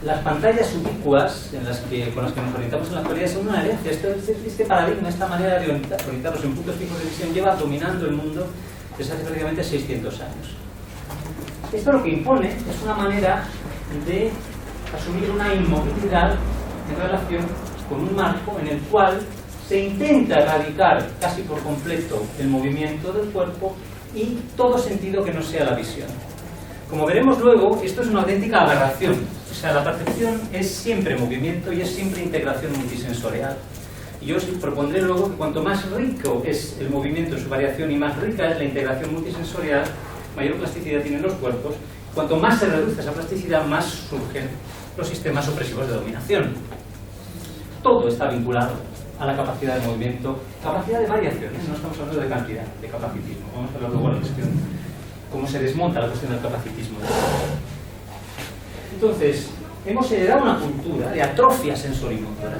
las pantallas ubicuas con las que nos orientamos en la actualidad son una herencia. Este paradigma, esta manera de orientarnos en puntos fijos de visión lleva dominando el mundo desde hace prácticamente 600 años. Esto lo que impone es una manera de asumir una inmovilidad en relación con un marco en el cual se intenta erradicar casi por completo el movimiento del cuerpo y todo sentido que no sea la visión. Como veremos luego, esto es una auténtica aberración. O sea, la percepción es siempre movimiento y es siempre integración multisensorial. Y yo os propondré luego que cuanto más rico es el movimiento en su variación y más rica es la integración multisensorial, mayor plasticidad tienen los cuerpos. Cuanto más se reduce esa plasticidad, más surgen los sistemas opresivos de dominación. Todo está vinculado a la capacidad de movimiento, capacidad de variación, no estamos hablando de cantidad, de capacitismo. Vamos a hablar luego de la cuestión, cómo se desmonta la cuestión del capacitismo. Entonces, hemos heredado una cultura de atrofia sensorimotora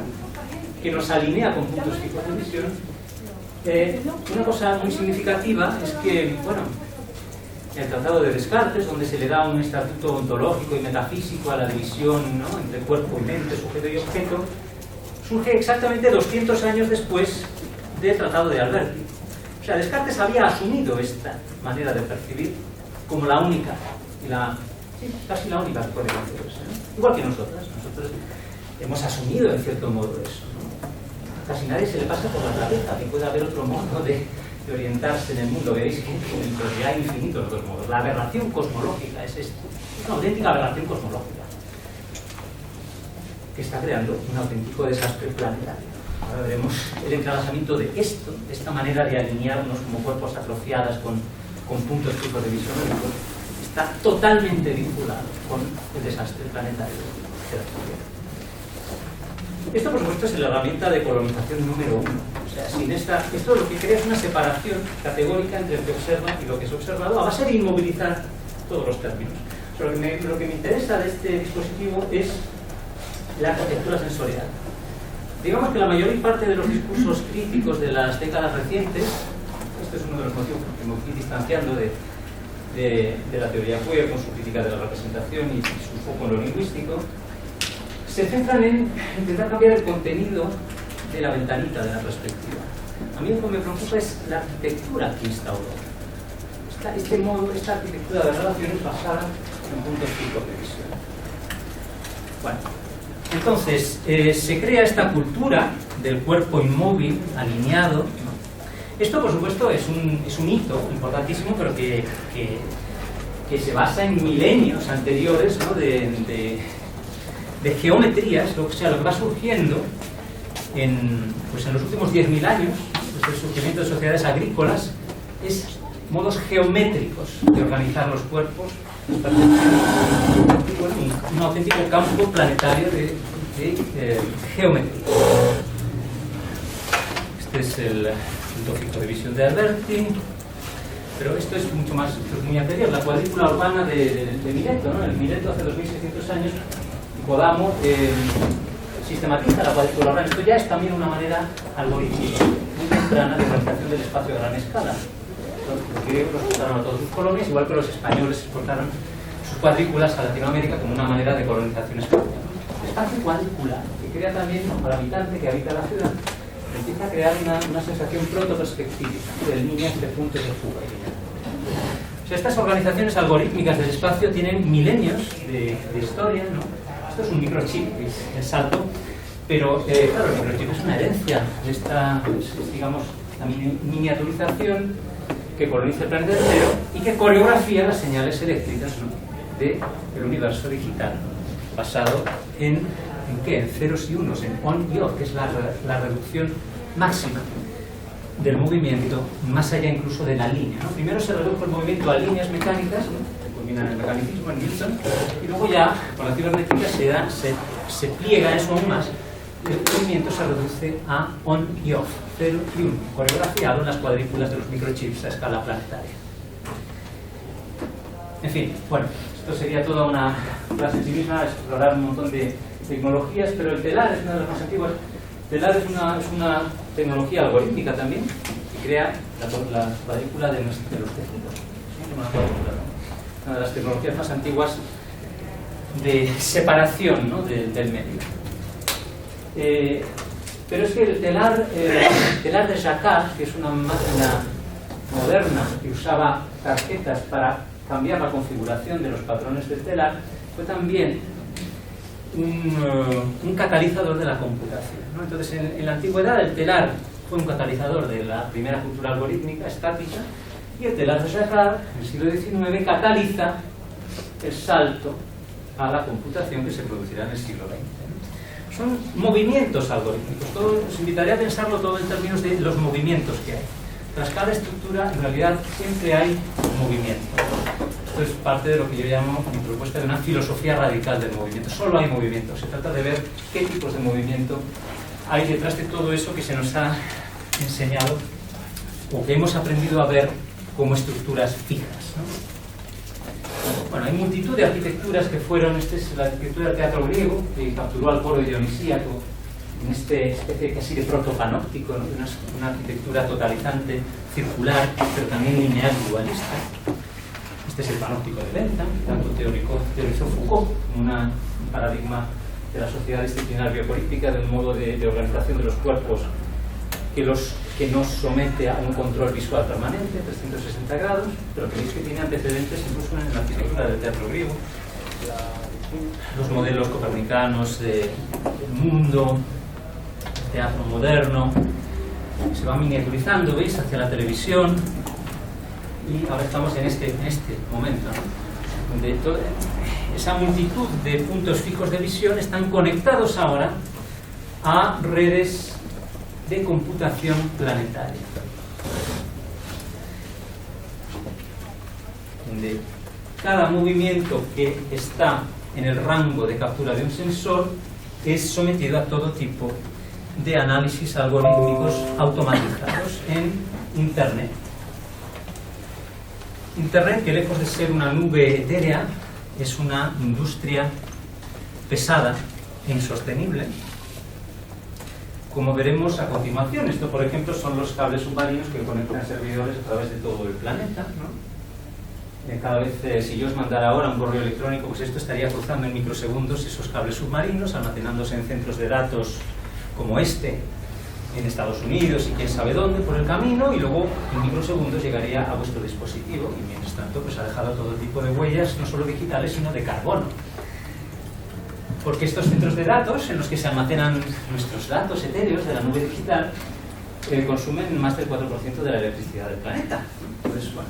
que nos alinea con puntos fijos de visión. Una cosa muy significativa es que, bueno, el Tratado de Descartes, donde se le da un estatuto ontológico y metafísico a la división, ¿no?, entre cuerpo y mente, sujeto y objeto, surge exactamente 200 años después del Tratado de Alberti. O sea, Descartes había asumido esta manera de percibir como la única, casi la única que puede hacer eso, ¿no? Igual que nosotros hemos asumido en cierto modo eso, ¿no? Casi nadie se le pasa por la cabeza que pueda haber otro modo de orientarse en el mundo. Veréis que ya hay infinitos otros modos. La aberración cosmológica es esto, es una auténtica aberración cosmológica que está creando un auténtico desastre planetario. Ahora veremos el entrelazamiento de esto, de esta manera de alinearnos como cuerpos atrofiadas con puntos fijos de visión, está totalmente vinculado con el desastre planetario de la actualidad. Esto, por supuesto, es la herramienta de colonización número 1. O sea, sin esto lo que crea es una separación categórica entre el que observa y lo que es observado, a base de inmovilizar todos los términos. Pero lo que me interesa de este dispositivo es la arquitectura sensorial. Digamos que la mayor parte de los discursos críticos de las décadas recientes, este es uno de los motivos por que me fui distanciando de la teoría queer con su crítica de la representación y su foco en lo lingüístico, se centran en intentar cambiar el contenido de la ventanita de la perspectiva. A mí lo que me preocupa es la arquitectura que instauró. Esta arquitectura de relaciones basada en puntos fijos de visión. Bueno, entonces se crea esta cultura del cuerpo inmóvil, alineado, ¿no? Esto, por supuesto, es un hito importantísimo, pero que se basa en milenios anteriores, ¿no?, de geometrías. O sea, lo que va surgiendo en los últimos 10.000 años, desde el surgimiento de sociedades agrícolas, es modos geométricos de organizar los cuerpos, un auténtico campo planetario de geometría. Este es el punto fijo de visión de Alberti, pero esto es mucho más, esto es muy anterior. La cuadrícula urbana de Mileto, ¿no? El Mileto hace 2600 años, Kodamo sistematiza la cuadrícula urbana. Esto ya es también una manera algorítmica muy temprana de organización del espacio a gran escala. Los griegos exportaron a todas sus colonias, igual que los españoles exportaron sus cuadrículas a Latinoamérica como una manera de colonización espacial. El espacio cuadricular, que crea también al habitante que habita la ciudad, empieza a crear una sensación protoperspectívica del líneas de puntos de fuga. O sea, estas organizaciones algorítmicas del espacio tienen milenios de historia, ¿no? Esto es un microchip, es el salto, pero claro, el microchip es una herencia de esta, digamos, la miniaturización que coloniza el planeta entero y que coreografía las señales eléctricas, ¿no?, del universo digital, basado ¿en qué? En ceros y unos, en on y off, que es la reducción máxima del movimiento, más allá incluso de la línea, ¿no? Primero se redujo el movimiento a líneas mecánicas, ¿no?, que culminan el mecanicismo en Newton, y luego ya, con la cibernética, se pliega eso aún más. El movimiento se reduce a on y off, 0 y 1, coreografiado en las cuadrículas de los microchips a escala planetaria. En fin, bueno, esto sería toda una clase en sí misma, explorar un montón de tecnologías, pero el telar es una de las más antiguas. Telar es una tecnología algorítmica también, que crea la cuadrícula de los tejidos. Una de las tecnologías más antiguas de separación, ¿no?, del medio. Pero es que el telar de Jacquard, que es una máquina moderna que usaba tarjetas para cambiar la configuración de los patrones del telar, fue también un catalizador de la computación, ¿no? Entonces, en la antigüedad el telar fue un catalizador de la primera cultura algorítmica estática, y el telar de Jacquard, en el siglo XIX, cataliza el salto a la computación que se producirá en el siglo XX. Son movimientos algorítmicos. Os invitaría a pensarlo todo en términos de los movimientos que hay. Tras cada estructura, en realidad, siempre hay movimiento. Esto es parte de lo que yo llamo mi propuesta de una filosofía radical del movimiento. Solo hay movimiento. Se trata de ver qué tipos de movimiento hay detrás de todo eso que se nos ha enseñado o que hemos aprendido a ver como estructuras fijas, ¿no? Bueno, hay multitud de arquitecturas que fueron, esta es la arquitectura del teatro griego, que capturó al coro dionisíaco en este especie casi de protopanóptico, ¿no?, de una arquitectura totalizante, circular, pero también lineal dualista. Este es el panóptico de Bentham, que tanto teorizó Foucault, un paradigma de la sociedad disciplinar biopolítica, de un modo de organización de los cuerpos que nos somete a un control visual permanente, 360 grados, pero que veis que tiene antecedentes incluso en la arquitectura del teatro griego. Los modelos copernicanos del mundo, el teatro moderno, se va miniaturizando, ¿veis?, hacia la televisión, y ahora estamos en este momento, ¿no?, donde toda esa multitud de puntos fijos de visión están conectados ahora a redes de computación planetaria, donde cada movimiento que está en el rango de captura de un sensor es sometido a todo tipo de análisis algorítmicos automatizados en Internet. Internet, que lejos de ser una nube etérea, es una industria pesada e insostenible, como veremos a continuación. Esto, por ejemplo, son los cables submarinos que conectan servidores a través de todo el planeta, ¿no? Cada vez, si yo os mandara ahora un correo electrónico, pues esto estaría cruzando en microsegundos esos cables submarinos, almacenándose en centros de datos como este, en Estados Unidos y quién sabe dónde, por el camino, y luego en microsegundos llegaría a vuestro dispositivo, y mientras tanto pues ha dejado todo tipo de huellas, no solo digitales, sino de carbono. Porque estos centros de datos, en los que se almacenan nuestros datos etéreos de la nube digital, consumen más del 4% de la electricidad del planeta. Entonces, bueno,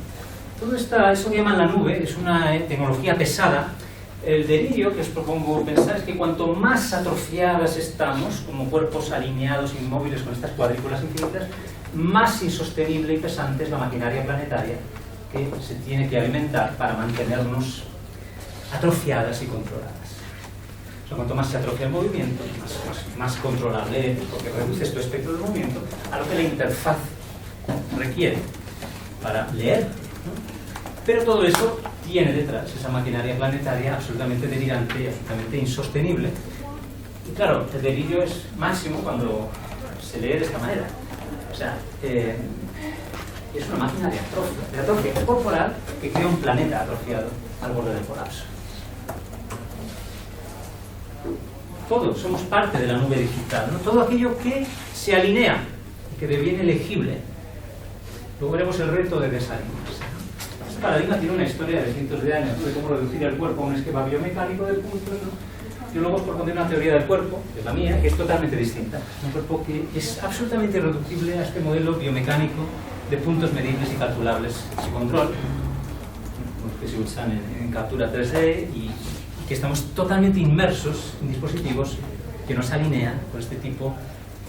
todo eso que llaman la nube es una tecnología pesada. El delirio que os propongo pensar es que cuanto más atrofiadas estamos, como cuerpos alineados, inmóviles, con estas cuadrículas infinitas, más insostenible y pesante es la maquinaria planetaria que se tiene que alimentar para mantenernos atrofiadas y controladas. O sea, cuanto más se atrofia el movimiento, más controlable es, porque reduces tu espectro de movimiento a lo que la interfaz requiere para leer, ¿no? Pero todo eso tiene detrás esa maquinaria planetaria absolutamente delirante y absolutamente insostenible. Y claro, el delirio es máximo cuando se lee de esta manera. O sea, es una máquina de atrofia corporal que crea un planeta atrofiado al borde del colapso. Todos somos parte de la nube digital, ¿no? Todo aquello que se alinea y que deviene legible. Luego veremos el reto de desalinearse. Este paradigma tiene una historia de cientos de años de cómo reducir el cuerpo a un esquema biomecánico de puntos, ¿no? Yo luego os propongo una teoría del cuerpo, que es la mía, que es totalmente distinta. Un cuerpo que es absolutamente irreductible a este modelo biomecánico de puntos medibles y calculables sin control, que se usan en captura 3D y que estamos totalmente inmersos en dispositivos que nos alinean con este tipo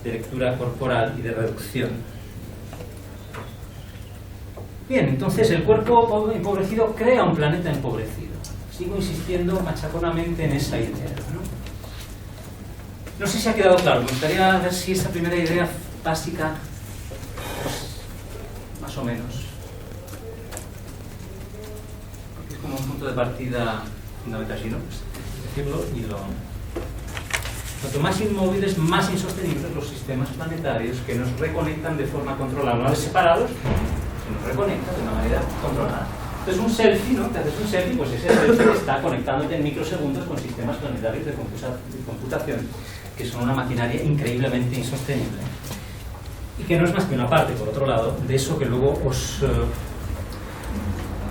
de lectura corporal y de reducción. Bien, entonces el cuerpo empobrecido crea un planeta empobrecido. Sigo insistiendo machaconamente en esa idea, ¿no? No sé si ha quedado claro. Me gustaría ver si esa primera idea básica, pues, más o menos, porque es como un punto de partida fundamental, ¿sí, no? Pues decirlo y cuanto más inmóviles, más insostenibles los sistemas planetarios que nos reconectan de forma controlada. Una vez separados, se nos reconecta de una manera controlada. Entonces un selfie, ¿no? Te haces un selfie, pues ese selfie está conectándote en microsegundos con sistemas planetarios de computación, que son una maquinaria increíblemente insostenible. Y que no es más que una parte, por otro lado, de eso que luego os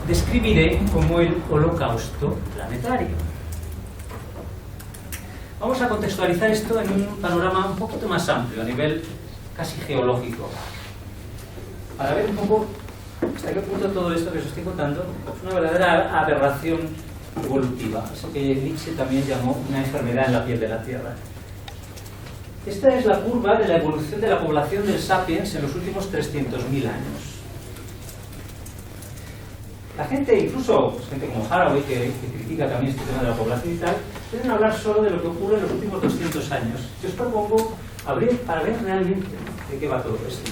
describiré como el holocausto planetario. Vamos a contextualizar esto en un panorama un poquito más amplio, a nivel casi geológico, para ver un poco hasta qué punto todo esto que os estoy contando es una verdadera aberración evolutiva, eso que Nietzsche también llamó una enfermedad en la piel de la Tierra. Esta es la curva de la evolución de la población del sapiens en los últimos 300.000 años. La gente, incluso pues, gente como Haraway, que critica también este tema de la población y tal, suelen hablar solo de lo que ocurre en los últimos 200 años. Yo os propongo abrir para ver realmente de qué va todo esto.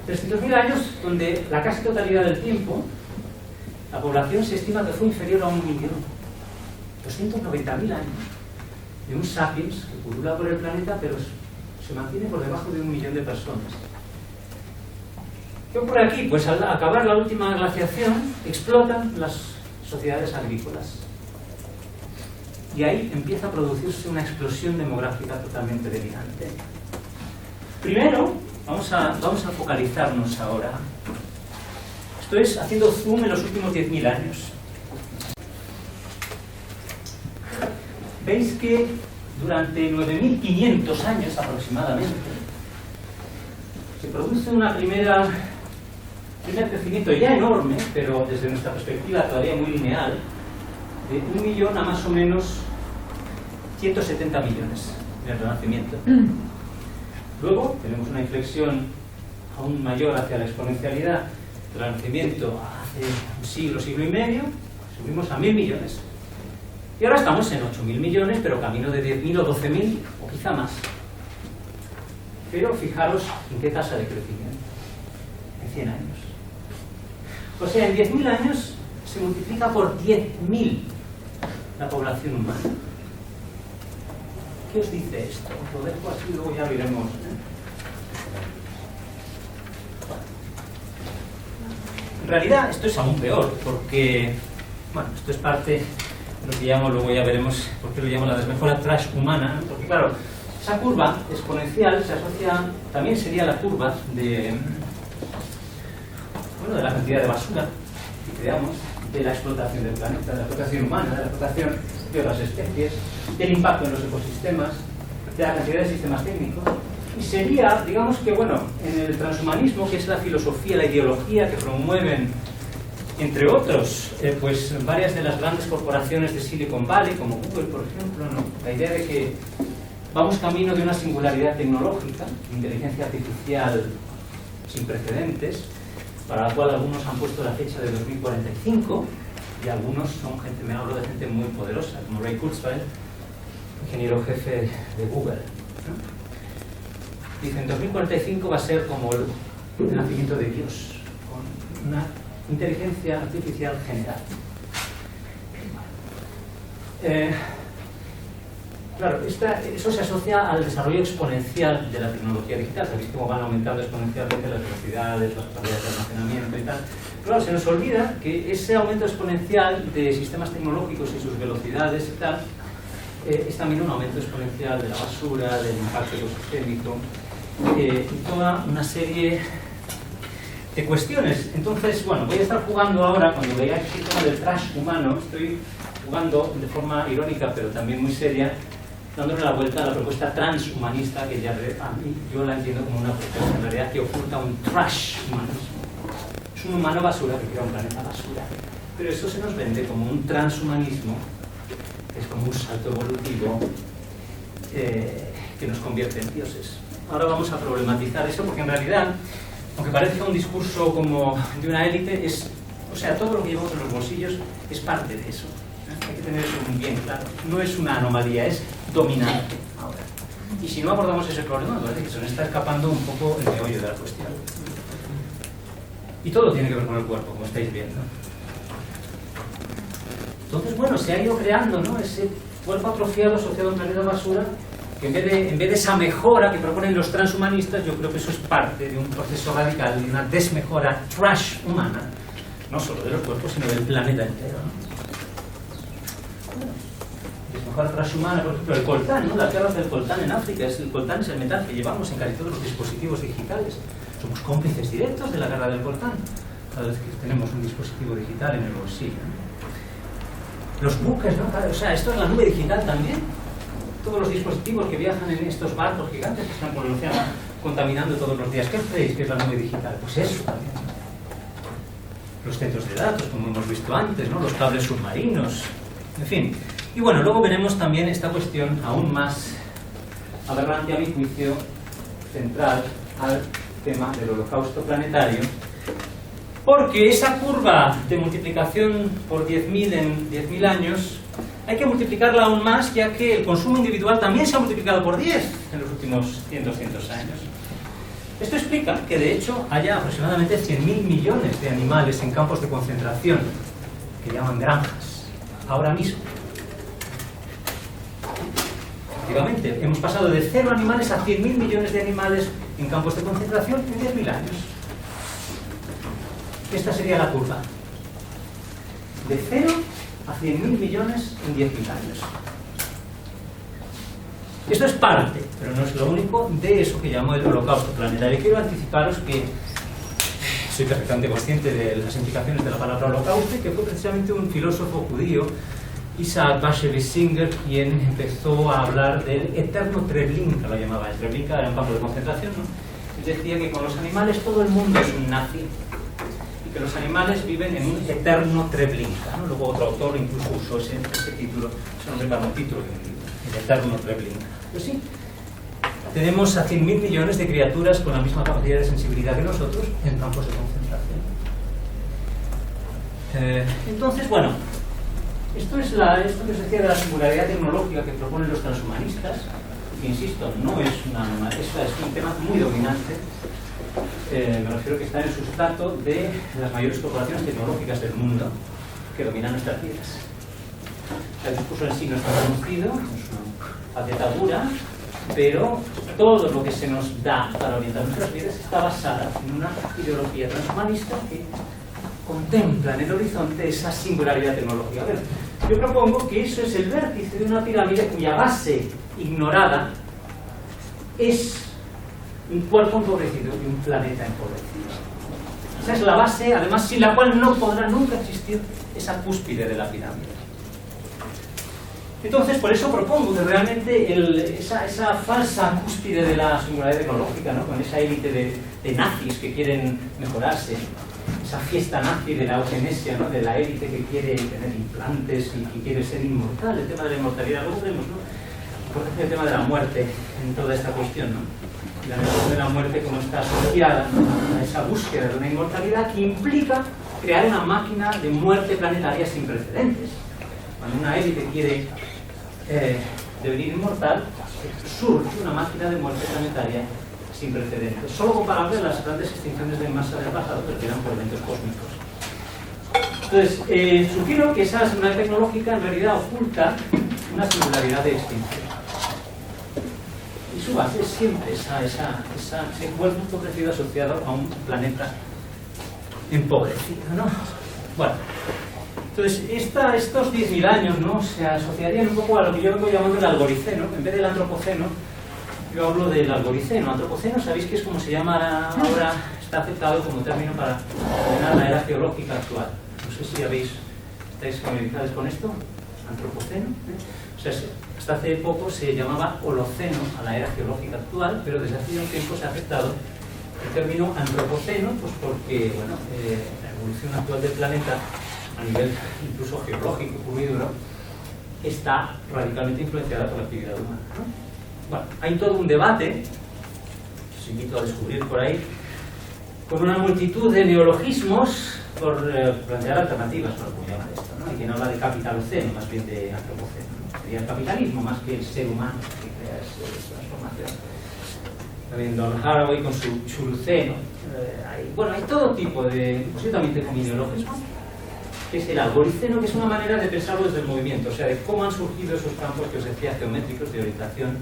300.000 años donde la casi totalidad del tiempo la población se estima que fue inferior a 1 millón. 290.000 años de un sapiens que pulula por el planeta, pero se mantiene por debajo de 1 millón de personas. ¿Qué ocurre aquí? Pues al acabar la última glaciación explotan las sociedades agrícolas y ahí empieza a producirse una explosión demográfica totalmente delirante. Primero vamos a focalizarnos ahora, esto es haciendo zoom en los últimos 10.000 años. Veis que durante 9.500 años aproximadamente se produce un primer crecimiento ya enorme, pero desde nuestra perspectiva todavía muy lineal, de 1 millón a más o menos 170 millones en el Renacimiento. Luego tenemos una inflexión aún mayor hacia la exponencialidad del Renacimiento hace un siglo, siglo y medio, subimos a 1.000 millones. Y ahora estamos en 8.000 millones, pero camino de 10.000 o 12.000 o quizá más. Pero fijaros en qué tasa de crecimiento. En 100 años. O sea, en 10.000 años se multiplica por 10.000 la población humana. ¿Qué os dice esto? Lo dejo así, luego ya lo iremos. En realidad esto es aún peor, porque bueno, esto es parte de lo que llamo, luego ya veremos por qué lo llamo la desmejora transhumana, porque claro, esa curva exponencial se asocia, también sería la curva de la cantidad de basura que creamos, de la explotación del planeta, de la explotación humana, de la explotación de otras especies, del impacto en los ecosistemas, de la cantidad de sistemas técnicos. Y sería, digamos que, bueno, en el transhumanismo, que es la filosofía, la ideología que promueven, entre otros, pues varias de las grandes corporaciones de Silicon Valley, como Google, por ejemplo, ¿no? La idea de que vamos camino de una singularidad tecnológica, inteligencia artificial sin precedentes, para la cual algunos han puesto la fecha de 2045 y algunos son gente, me hablo de gente muy poderosa, como Ray Kurzweil, ingeniero jefe de Google, ¿no? Dicen, 2045 va a ser como el nacimiento de Dios, con una inteligencia artificial general. Claro, eso se asocia al desarrollo exponencial de la tecnología digital. Sabéis cómo van aumentando exponencialmente las velocidades, las capacidades de almacenamiento y tal. Claro, se nos olvida que ese aumento exponencial de sistemas tecnológicos y sus velocidades y tal es también un aumento exponencial de la basura, del impacto ecosistémico y toda una serie de cuestiones. Entonces, bueno, voy a estar jugando ahora, cuando veáis el tema del trash humano, estoy jugando de forma irónica pero también muy seria, dándole la vuelta a la propuesta transhumanista, que ya a mí, yo la entiendo como una propuesta en realidad que oculta un trash humanismo. Es un humano basura que crea un planeta basura. Pero eso se nos vende como un transhumanismo, que es como un salto evolutivo que nos convierte en dioses. Ahora vamos a problematizar eso, porque en realidad, aunque parezca un discurso como de una élite, o sea, todo lo que llevamos en los bolsillos es parte de eso. Hay que tener eso muy bien claro. No es una anomalía, es dominante ahora. Y si no abordamos ese problema, me parece que se nos está escapando un poco el meollo de la cuestión. Y todo tiene que ver con el cuerpo, como estáis viendo. Entonces, bueno, se ha ido creando, ¿no?, ese cuerpo atrofiado asociado a un planeta basura que en vez de esa mejora que proponen los transhumanistas, yo creo que eso es parte de un proceso radical, de una desmejora trash humana, no solo de los cuerpos, sino del planeta entero, ¿no? Desmejora transhumana, por ejemplo, el coltán, ¿no? La tierra del coltán en África, el coltán es el metal que llevamos en casi todos los dispositivos digitales. Somos cómplices directos de la guerra del coltán, cada vez que tenemos un dispositivo digital en el bolsillo, ¿no? Los buques, ¿no? O sea, esto es la nube digital también. Todos los dispositivos que viajan en estos barcos gigantes que están por el océano contaminando todos los días. ¿Qué creéis que es la nube digital? Pues eso también, ¿no? Los centros de datos, como hemos visto antes, ¿no? Los cables submarinos, en fin. Y bueno, luego veremos también esta cuestión aún más aberrante, a mi juicio, central al tema del holocausto planetario, porque esa curva de multiplicación por 10.000 en 10.000 años hay que multiplicarla aún más, ya que el consumo individual también se ha multiplicado por 10 en los últimos 100-200 años. Esto explica que de hecho haya aproximadamente 100.000 millones de animales en campos de concentración, que llaman granjas, ahora mismo. Efectivamente, hemos pasado de 0 animales a 100.000 millones de animales en campos de concentración en 10.000 años. Esta sería la curva. De 0 a 100.000 millones en 10.000 años. Esto es parte, pero no es lo único, de eso que llamo el holocausto planetario. Quiero anticiparos que soy perfectamente consciente de las implicaciones de la palabra holocausto y que fue precisamente un filósofo judío, Isaac Bashevis Singer, quien empezó a hablar del eterno Treblinka, lo llamaba. El Treblinka era un campo de concentración, ¿no? Él decía que con los animales todo el mundo es un nazi y que los animales viven en un eterno Treblinka, ¿no? Luego otro autor incluso usó ese título, ese nombre para un título, el eterno Treblinka. Pues sí, tenemos a 100.000 millones de criaturas con la misma capacidad de sensibilidad que nosotros en campos de concentración. Entonces, bueno, esto que os decía de la singularidad tecnológica que proponen los transhumanistas, que insisto, no es es un tema muy dominante. Me refiero que está en el sustrato de las mayores corporaciones tecnológicas del mundo que dominan nuestras vidas. El discurso en sí no está conocido, es una faceta dura, pero todo lo que se nos da para orientar nuestras vidas está basada en una ideología transhumanista que contempla en el horizonte esa singularidad tecnológica. A ver, yo propongo que eso es el vértice de una pirámide cuya base ignorada es un cuerpo empobrecido y un planeta empobrecido. Esa es la base, además, sin la cual no podrá nunca existir esa cúspide de la pirámide. Entonces, por eso propongo que realmente esa falsa cúspide de la singularidad tecnológica, ¿no? Con esa élite de nazis que quieren mejorarse, esa fiesta nazi de la eugenesia, ¿no? De la élite que quiere tener implantes y que quiere ser inmortal, el tema de la inmortalidad, luego vemos, ¿no? Por ejemplo, el tema de la muerte en toda esta cuestión, ¿no? Y la negación de la muerte como está asociada a esa búsqueda de una inmortalidad que implica crear una máquina de muerte planetaria sin precedentes. Cuando una élite quiere devenir inmortal, surge una máquina de muerte planetaria sin precedentes, solo comparable a las grandes extinciones de masa del pasado, pero que eran por eventos cósmicos. Entonces, sugiero que esa singularidad tecnológica en realidad oculta una singularidad de extinción. Y su base es siempre ese cuerpo empobrecido asociado a un planeta empobrecido, ¿no? Bueno, entonces estos 10.000 años, ¿no? Se asociarían un poco a lo que yo vengo llamando el algoriceno. En vez del antropoceno, yo hablo del algoriceno. Antropoceno, ¿sabéis que es como se llama ahora? Está aceptado como término para denominar la era geológica actual. No sé si estáis familiarizados con esto. Antropoceno. O sea, hasta hace poco se llamaba holoceno a la era geológica actual, pero desde hace un tiempo se ha aceptado el término antropoceno, pues porque, bueno, la evolución actual del planeta a nivel incluso geológico, puro y duro, está radicalmente influenciada por la actividad humana, ¿no? Bueno, hay todo un debate, que os invito a descubrir por ahí, con una multitud de neologismos por plantear alternativas para cómo llamar esto, ¿no? Hay quien habla de capitaloceno, más bien de antropoceno, ¿no? Sería el capitalismo más que el ser humano que crea esa transformación. También Don Haraway con su chuluceno. Hay todo tipo de, posiblemente con neologismos, que es el algoriceno, que es una manera de pensarlo desde el movimiento, o sea, de cómo han surgido esos campos que os decía geométricos de orientación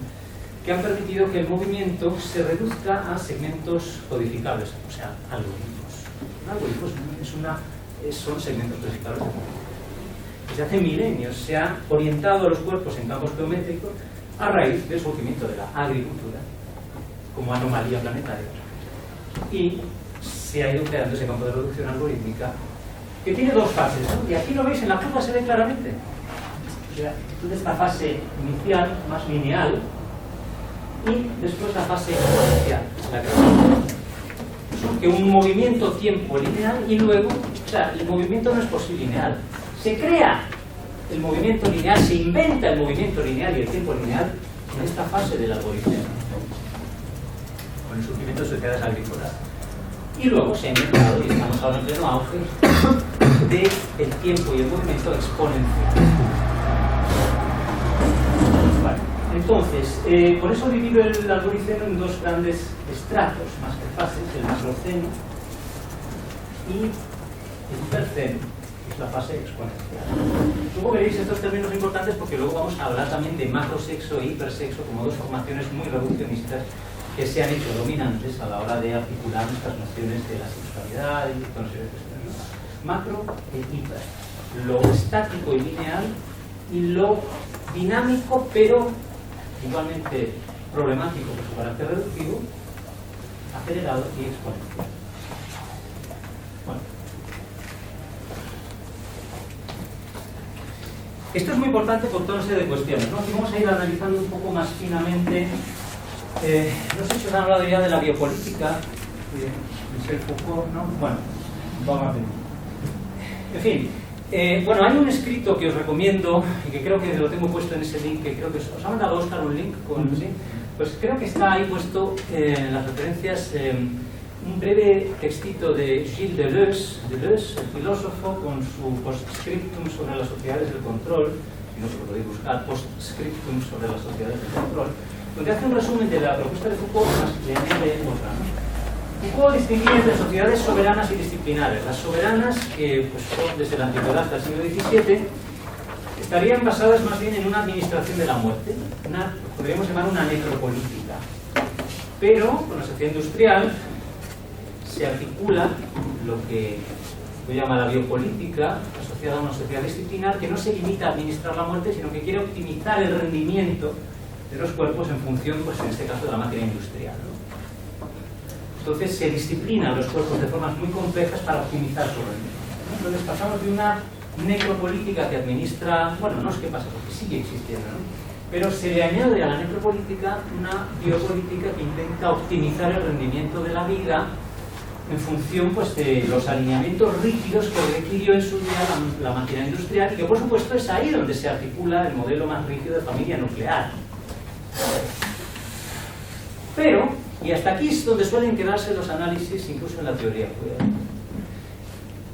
que han permitido que el movimiento se reduzca a segmentos codificables, o sea, algoritmos. Un algoritmo son segmentos codificables del movimiento. Desde hace milenios se ha orientado a los cuerpos en campos geométricos a raíz del surgimiento de la agricultura como anomalía planetaria. Y se ha ido creando ese campo de reducción algorítmica que tiene dos fases, ¿no? Y aquí lo veis, en la curva se ve claramente. O sea, esta fase inicial, más lineal, y después la fase exponencial, la que surge un movimiento tiempo lineal y luego, o sea, el movimiento no es por sí lineal. Se crea el movimiento lineal, se inventa el movimiento lineal y el tiempo lineal en esta fase del algoritmo, con el surgimiento de sociedades agrícolas. Y luego se ha inventado, y estamos ahora en pleno auge, del tiempo y el movimiento exponencial. Vale. Entonces, por eso divido el algoritmo en dos grandes estratos, más que fases, el macroceno y el hiperceno, que es la fase exponencial. Luego veréis estos términos importantes porque luego vamos a hablar también de macrosexo e hipersexo como dos formaciones muy reduccionistas que se han hecho dominantes a la hora de articular nuestras nociones de la sexualidad y de series de macro e hiper. Lo estático y lineal y lo dinámico, pero igualmente problemático por su carácter reductivo, acelerado y exponencial. Bueno. Esto es muy importante por toda una serie de cuestiones, ¿no? Aquí vamos a ir analizando un poco más finamente. No sé si os han hablado ya de la biopolítica, de Michel Foucault, ¿no? Bueno, vamos a ver. En fin, bueno, hay un escrito que os recomiendo y que creo que lo tengo puesto en ese link, que creo que os ha mandado Óscar un link con, ¿sí? Pues creo que está ahí puesto en las referencias un breve textito de Gilles Deleuze, el filósofo, con su postscriptum sobre las sociedades del control, si no se lo podéis buscar, postscriptum sobre las sociedades del control, donde hace un resumen de la propuesta de Foucault, más le añade otra, ¿no? Foucault distinguía entre sociedades soberanas y disciplinares. Las soberanas, que pues, son desde la antigüedad hasta el siglo XVII, estarían basadas más bien en una administración de la muerte, podríamos llamar una necropolítica. Pero con la sociedad industrial se articula lo que se llama la biopolítica, asociada a una sociedad disciplinar que no se limita a administrar la muerte, sino que quiere optimizar el rendimiento de los cuerpos en función, pues en este caso, de la máquina industrial, ¿no? Entonces se disciplinan los cuerpos de formas muy complejas para optimizar su rendimiento. Entonces pasamos de una necropolítica que administra, bueno, no es que pasa porque sigue existiendo, ¿no? Pero se le añade a la necropolítica una biopolítica que intenta optimizar el rendimiento de la vida en función, pues, de los alineamientos rígidos que requirió en su día la máquina industrial, y que por supuesto es ahí donde se articula el modelo más rígido de familia nuclear. Pero, y hasta aquí es donde suelen quedarse los análisis, incluso en la teoría queer.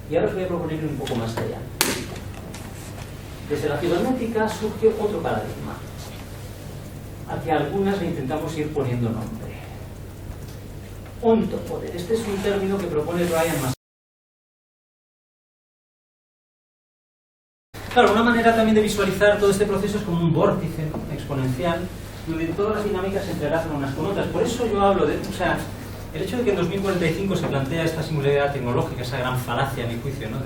Y ahora os voy a proponer ir un poco más allá. Desde la cibernética surge otro paradigma, al que a algunas le intentamos ir poniendo nombre. Ontopoder. Este es un término que propone Ryan Massey. Claro, una manera también de visualizar todo este proceso es como un vórtice, ¿no?, exponencial, donde todas las dinámicas se entrelazan unas con otras. Por eso yo hablo de, o sea, el hecho de que en 2045 se plantea esta singularidad tecnológica, esa gran falacia, a mi juicio, ¿no?,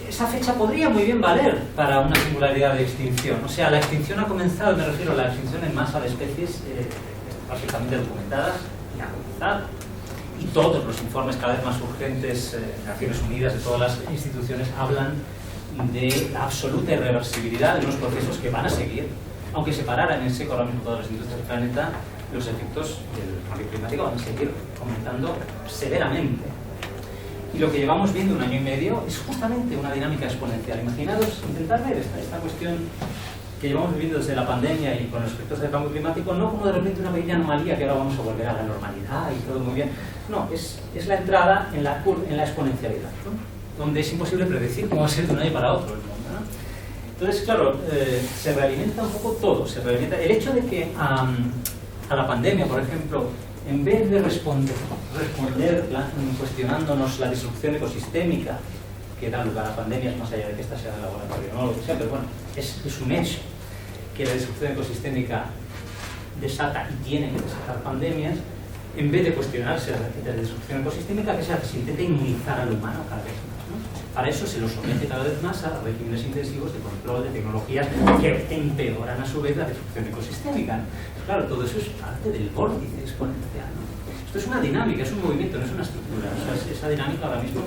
esa fecha podría muy bien valer para una singularidad de extinción. O sea, la extinción ha comenzado, me refiero a la extinción en masa de especies perfectamente documentadas y analizadas. Y todos los informes cada vez más urgentes de Naciones Unidas, de todas las instituciones, hablan de la absoluta irreversibilidad de unos procesos que van a seguir. Aunque se pararan en seco ahora mismo todas las industrias del planeta, los efectos del cambio climático van a seguir aumentando severamente. Y lo que llevamos viendo un año y medio es justamente una dinámica exponencial. Imaginaros, intentar ver esta cuestión que llevamos viviendo desde la pandemia y con los efectos del cambio climático, no como de repente una pequeña anomalía que ahora vamos a volver a la normalidad y todo muy bien. No, es la entrada en la exponencialidad, ¿no?, donde es imposible predecir cómo va a ser de un año para otro el mundo, ¿no? Entonces, claro, se realimenta un poco todo. Se realimenta el hecho de que a la pandemia, por ejemplo, en vez de responder cuestionándonos la disrupción ecosistémica que da lugar a pandemias, más allá de que esta sea de laboratorio, no lo que sea, pero bueno, es un hecho que la disrupción ecosistémica desata y tiene que desatar pandemias, en vez de cuestionarse la destrucción ecosistémica, que se hace? Se intenta inmunizar al humano cada vez más, ¿no? Para eso se lo somete cada vez más a regímenes intensivos de control de tecnologías que empeoran a su vez la destrucción ecosistémica, ¿no? Claro, todo eso es parte del vórtice exponencial, ¿no? Esto es una dinámica, es un movimiento, no es una estructura. O sea, esa dinámica ahora mismo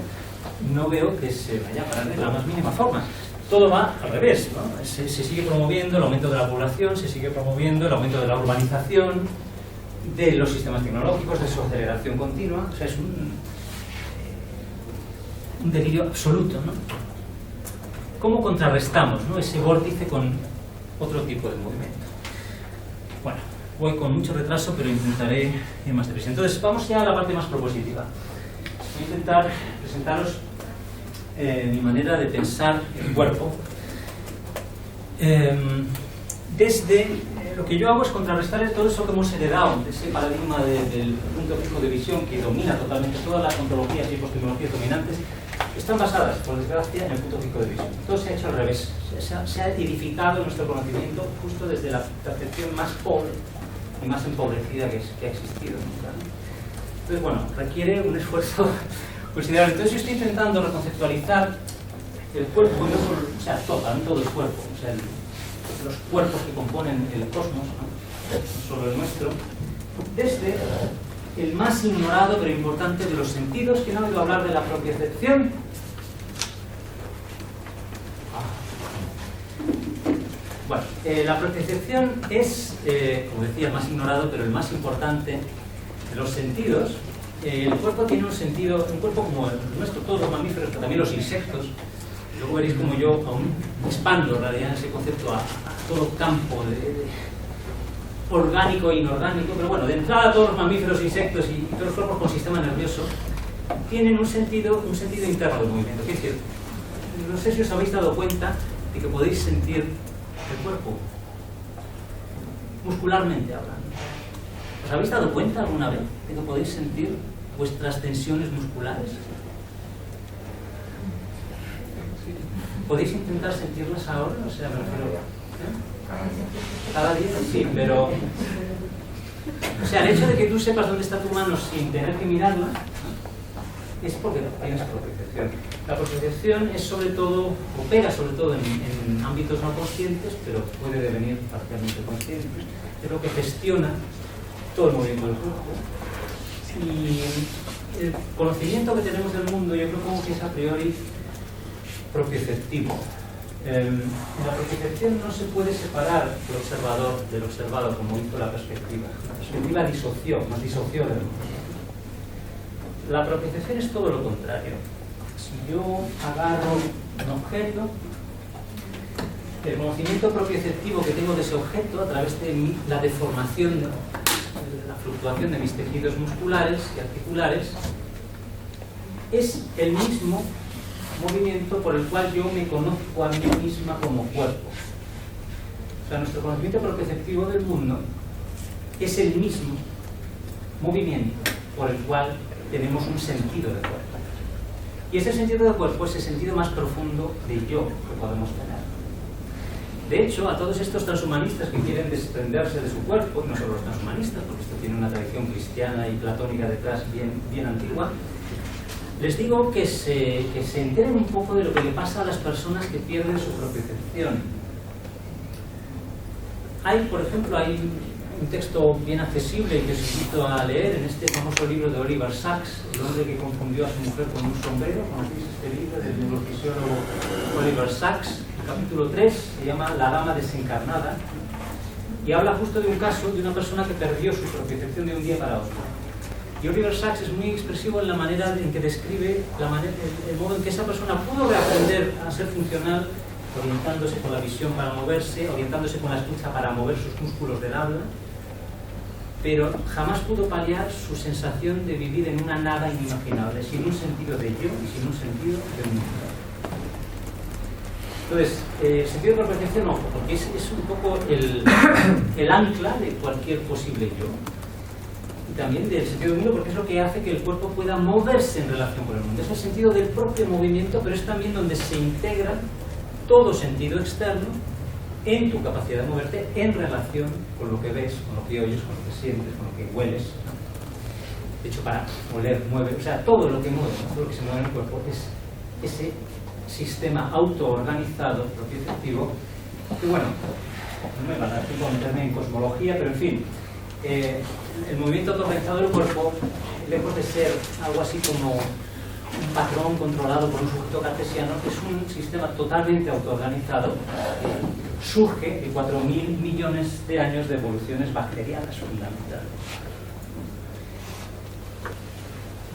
no veo que se vaya a parar de la más mínima forma. Todo va al revés, ¿no? Se sigue promoviendo el aumento de la población, se sigue promoviendo el aumento de la urbanización, de los sistemas tecnológicos, de su aceleración continua. O sea, es un delirio absoluto, ¿no? ¿Cómo contrarrestamos, ¿no?, ese vórtice con otro tipo de movimiento? Bueno, voy con mucho retraso, pero intentaré ir más deprisa. Entonces, vamos ya a la parte más propositiva. Voy a intentar presentaros mi manera de pensar el cuerpo. Lo que yo hago es contrarrestar todo eso que hemos heredado, de ese paradigma del punto fijo de visión que domina totalmente todas las ontologías y epistemologías dominantes, que están basadas, por desgracia, en el punto fijo de visión. Todo se ha hecho al revés. Se ha edificado nuestro conocimiento justo desde la percepción más pobre y más empobrecida que ha existido nunca, ¿no? Entonces, bueno, requiere un esfuerzo considerable. Entonces yo estoy intentando reconceptualizar el cuerpo, no solo, o sea, todo el cuerpo, o sea, los cuerpos que componen el cosmos, ¿no?, solo el nuestro, desde el más ignorado pero importante de los sentidos. ¿Quién ha oído hablar de la propiocepción? Bueno, la propiocepción es, como decía, el más ignorado pero el más importante de los sentidos. El cuerpo tiene un sentido, un cuerpo como el nuestro, todos los mamíferos, pero también los insectos. Luego veréis como yo aún expando en realidad ese concepto a todo campo orgánico e inorgánico, pero bueno, de entrada todos los mamíferos, insectos y todos los cuerpos con sistema nervioso tienen un sentido interno del movimiento. Es decir, no sé si os habéis dado cuenta de que podéis sentir el cuerpo muscularmente hablando. ¿Os habéis dado cuenta alguna vez de que podéis sentir vuestras tensiones musculares? ¿Podéis intentar sentirlas ahora? O sea, me refiero, cada día, sí, pero... O sea, el hecho de que tú sepas dónde está tu mano sin tener que mirarla, es porque tienes propiocepción. La propiocepción es sobre todo, opera sobre todo en ámbitos no conscientes, pero puede devenir parcialmente consciente. Es lo que gestiona todo el movimiento del cuerpo. Y el conocimiento que tenemos del mundo, yo creo como que es a priori propioceptivo. La propiocepción no se puede separar el observador del observado, como hizo la perspectiva. La perspectiva nos disoció del mundo. La propiocepción es todo lo contrario. Si yo agarro un objeto, el conocimiento propioceptivo que tengo de ese objeto a través de la deformación, la fluctuación de mis tejidos musculares y articulares, es el mismo movimiento por el cual yo me conozco a mí misma como cuerpo. O sea, nuestro conocimiento propioceptivo del mundo es el mismo movimiento por el cual tenemos un sentido de cuerpo. Y ese sentido de cuerpo es el sentido más profundo de yo que podemos tener. De hecho, a todos estos transhumanistas que quieren desprenderse de su cuerpo, y no solo los transhumanistas, porque esto tiene una tradición cristiana y platónica detrás bien antigua, les digo que se enteren un poco de lo que le pasa a las personas que pierden su propiocepción. Por ejemplo, hay un texto bien accesible que os invito a leer en este famoso libro de Oliver Sacks, el hombre que confundió a su mujer con un sombrero. ¿Conocéis este libro del neurofisiólogo Oliver Sacks? El capítulo 3 se llama La dama desencarnada y habla justo de un caso de una persona que perdió su propiocepción de un día para otro. Y Oliver Sacks es muy expresivo en la manera en que describe el modo en que esa persona pudo reaprender a ser funcional, orientándose con la visión para moverse, orientándose con la escucha para mover sus músculos del habla, pero jamás pudo paliar su sensación de vivir en una nada inimaginable, sin un sentido de yo y sin un sentido de mundo. Entonces, el sentido de propiocepción, ojo, porque es un poco el ancla de cualquier posible yo. Y también del sentido del mundo, porque es lo que hace que el cuerpo pueda moverse en relación con el mundo. Es el sentido del propio movimiento, pero es también donde se integra todo sentido externo en tu capacidad de moverte en relación con lo que ves, con lo que oyes, con lo que sientes, con lo que hueles, ¿no? De hecho, para oler, mueve, o sea, todo lo que mueve, ¿no? Todo lo que se mueve en el cuerpo es ese sistema autoorganizado, propioceptivo, que bueno, no me va a dar tiempo a meterme en cosmología, pero en fin, el movimiento autoorganizado del cuerpo, lejos de ser algo así como un patrón controlado por un sujeto cartesiano, es un sistema totalmente autoorganizado que surge de 4.000 millones de años de evoluciones bacterianas fundamentales.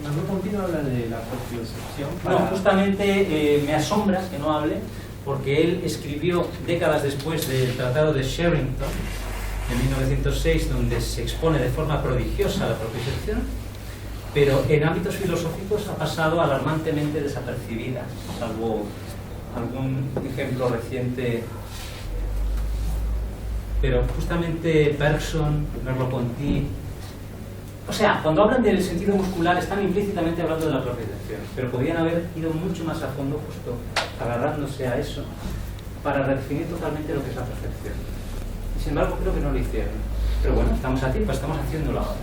¿No continúa habla de la propiocepción? No, justamente me asombra que no hable, porque él escribió décadas después del Tratado de Sherrington, en 1906, donde se expone de forma prodigiosa la propiocepción, pero en ámbitos filosóficos ha pasado alarmantemente desapercibida, salvo algún ejemplo reciente. Pero justamente Bergson, Merleau-Ponty, o sea, cuando hablan del sentido muscular están implícitamente hablando de la propiocepción, pero podrían haber ido mucho más a fondo, justo agarrándose a eso, para redefinir totalmente lo que es la percepción. Sin embargo, creo que no lo hicieron. Pero bueno, estamos a tiempo, estamos haciéndolo ahora.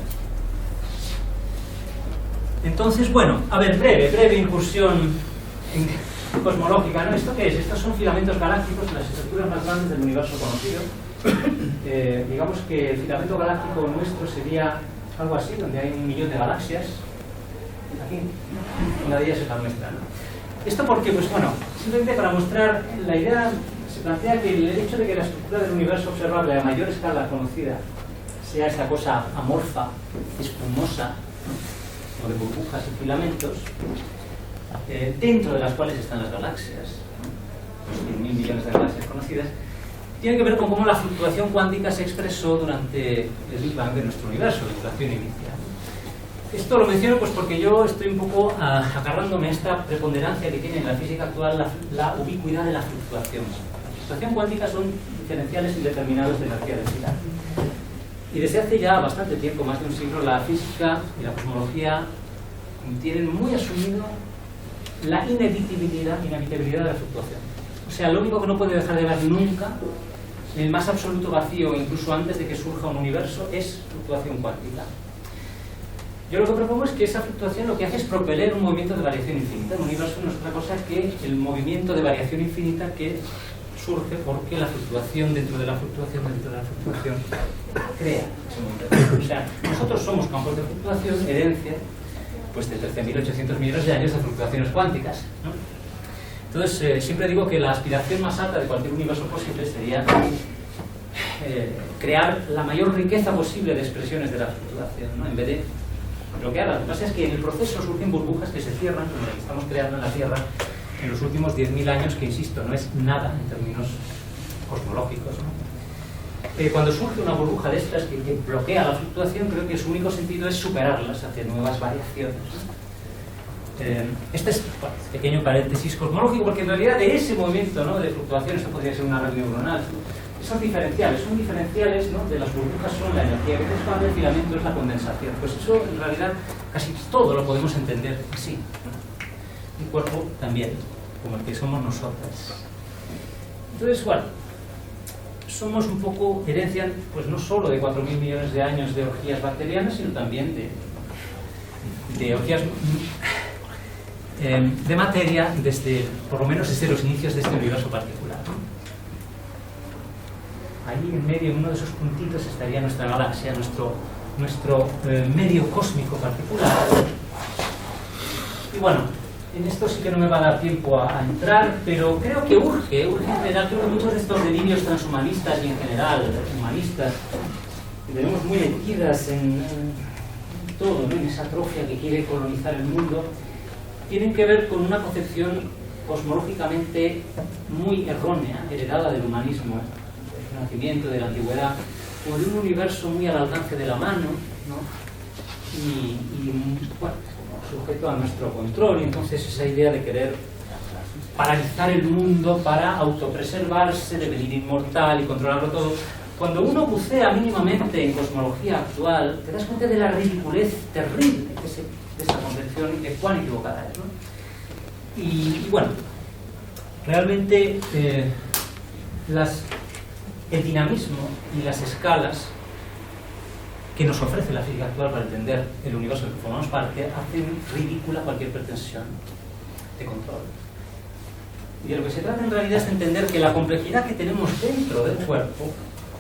Entonces, bueno, a ver, breve incursión cosmológica, ¿no? ¿Esto qué es? Estos son filamentos galácticos, las estructuras más grandes del universo conocido. Digamos que el filamento galáctico nuestro sería algo así, donde hay 1 millón de galaxias. Aquí, una de ellas es la nuestra, ¿no? ¿Esto por qué? Pues bueno, simplemente para mostrar la idea, se plantea que el hecho de que la estructura del universo observable a mayor escala conocida sea esta cosa amorfa, espumosa, o de burbujas y filamentos, dentro de las cuales están las galaxias, los 100.000 millones de galaxias conocidas, tiene que ver con cómo la fluctuación cuántica se expresó durante el Big Bang de nuestro universo, la fluctuación inicial. Esto lo menciono pues porque yo estoy un poco agarrándome a esta preponderancia que tiene en la física actual la ubicuidad de la fluctuación. La fluctuación cuántica son diferenciales indeterminados de energía densidad. Y desde hace ya bastante tiempo, más de un siglo, la física y la cosmología tienen muy asumido la inevitabilidad de la fluctuación. O sea, lo único que no puede dejar de haber nunca, en el más absoluto vacío, incluso antes de que surja un universo, es fluctuación cuántica. Yo lo que propongo es que esa fluctuación lo que hace es proponer un movimiento de variación infinita. El universo no es otra cosa que el movimiento de variación infinita que surge porque la fluctuación dentro de la fluctuación crea ese movimiento. O sea, nosotros somos campos de fluctuación, herencia pues de 13.800 millones de años de fluctuaciones cuánticas, ¿no? Entonces, siempre digo que la aspiración más alta de cualquier universo posible sería crear la mayor riqueza posible de expresiones de la fluctuación, ¿no? En vez de bloquearla. Lo que pasa es que en el proceso surgen burbujas que se cierran, como la que estamos creando en la Tierra en los últimos 10.000 años, que insisto, no es nada en términos cosmológicos, ¿no? Cuando surge una burbuja de estas que bloquea la fluctuación, creo que su único sentido es superarlas hacia nuevas variaciones, ¿no? Este es bueno, pequeño paréntesis cosmológico, porque en realidad de ese movimiento, ¿no?, de fluctuación, esto podría ser una red neuronal, son diferenciales, ¿no?, de las burbujas son la energía que se expande, el filamento es la condensación. Pues eso en realidad casi todo lo podemos entender así, ¿no? Un cuerpo también, como el que somos nosotras. Entonces, bueno, somos un poco herencia, pues no solo de 4.000 millones de años de orgías bacterianas, sino también de orgías de materia desde, por lo menos desde los inicios de este universo particular, ¿no? Ahí en medio, en uno de esos puntitos, estaría nuestra galaxia, nuestro medio cósmico particular. Y bueno, en esto sí que no me va a dar tiempo a entrar, pero creo que urge en general. Creo que muchos de estos delirios transhumanistas y en general humanistas que tenemos muy metidas en todo, ¿no?, en esa atrofia que quiere colonizar el mundo, tienen que ver con una concepción cosmológicamente muy errónea, heredada del humanismo, del Renacimiento, de la Antigüedad, como de un universo muy al alcance de la mano, ¿no?, y bueno, sujeto a nuestro control. Y entonces esa idea de querer paralizar el mundo para autopreservarse, de venir inmortal y controlarlo todo. Cuando uno bucea mínimamente en cosmología actual, te das cuenta de la ridiculez terrible de esa concepción y de cuán equivocada es, ¿no? Y bueno, realmente el dinamismo y las escalas que nos ofrece la física actual para entender el universo del que formamos parte hacen ridícula cualquier pretensión de control. Y de lo que se trata en realidad es de entender que la complejidad que tenemos dentro del cuerpo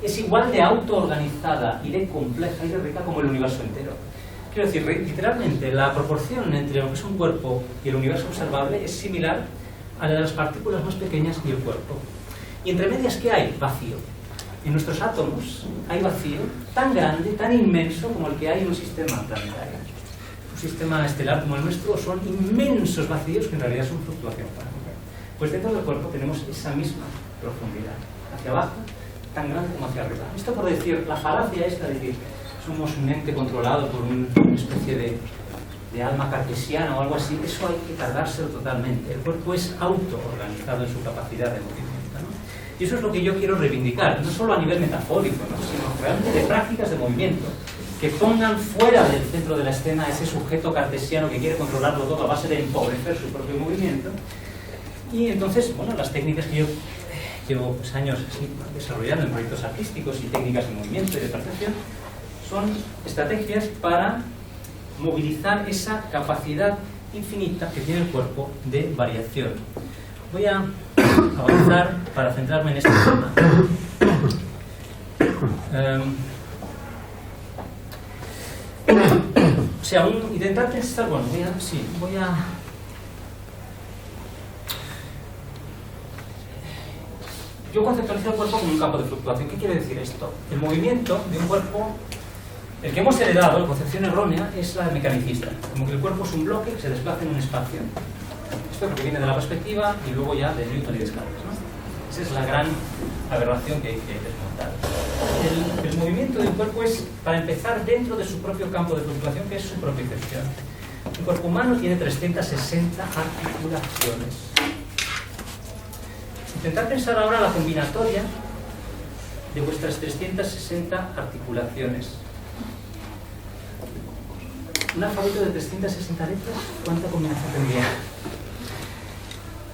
es igual de autoorganizada y de compleja y de rica como el universo entero. Quiero decir, literalmente, la proporción entre lo que es un cuerpo y el universo observable es similar a la de las partículas más pequeñas y el cuerpo. Y entre medias, ¿qué hay? Vacío. En nuestros átomos hay vacío tan grande, tan inmenso como el que hay en un sistema planetario. Un sistema estelar como el nuestro son inmensos vacíos que en realidad son fluctuación cuántica. Pues dentro del cuerpo tenemos esa misma profundidad, hacia abajo, tan grande como hacia arriba. Esto por decir, la falacia esta de que somos un ente controlado por una especie de alma cartesiana o algo así, eso hay que cargárselo totalmente. El cuerpo es autoorganizado en su capacidad de movimiento, ¿no? Y eso es lo que yo quiero reivindicar, no solo a nivel metafórico, ¿no?, sino realmente de prácticas de movimiento que pongan fuera del centro de la escena a ese sujeto cartesiano que quiere controlarlo todo a base de empobrecer su propio movimiento. Y entonces, bueno, las técnicas que yo llevo pues, años así, desarrollando en proyectos artísticos y técnicas de movimiento y de percepción son estrategias para movilizar esa capacidad infinita que tiene el cuerpo de variación. Voy a avanzar para centrarme en este tema. O sea, intentar pensar, bueno, voy a yo conceptualizo el cuerpo como un campo de fluctuación. ¿Qué quiere decir esto? El movimiento de un cuerpo, el que hemos heredado, la concepción errónea, es la mecanicista. Como que el cuerpo es un bloque que se desplaza en un espacio. Esto es lo que viene de la perspectiva y luego ya de Newton y Descartes, ¿no? Esa es la gran aberración que hay que desmontar. El movimiento de un cuerpo es, para empezar, dentro de su propio campo de fluctuación, que es su propiocepción. Un cuerpo humano tiene 360 articulaciones. Intentar pensar ahora la combinatoria de vuestras 360 articulaciones. Un alfabeto de 360 letras, ¿cuánta combinación tendría?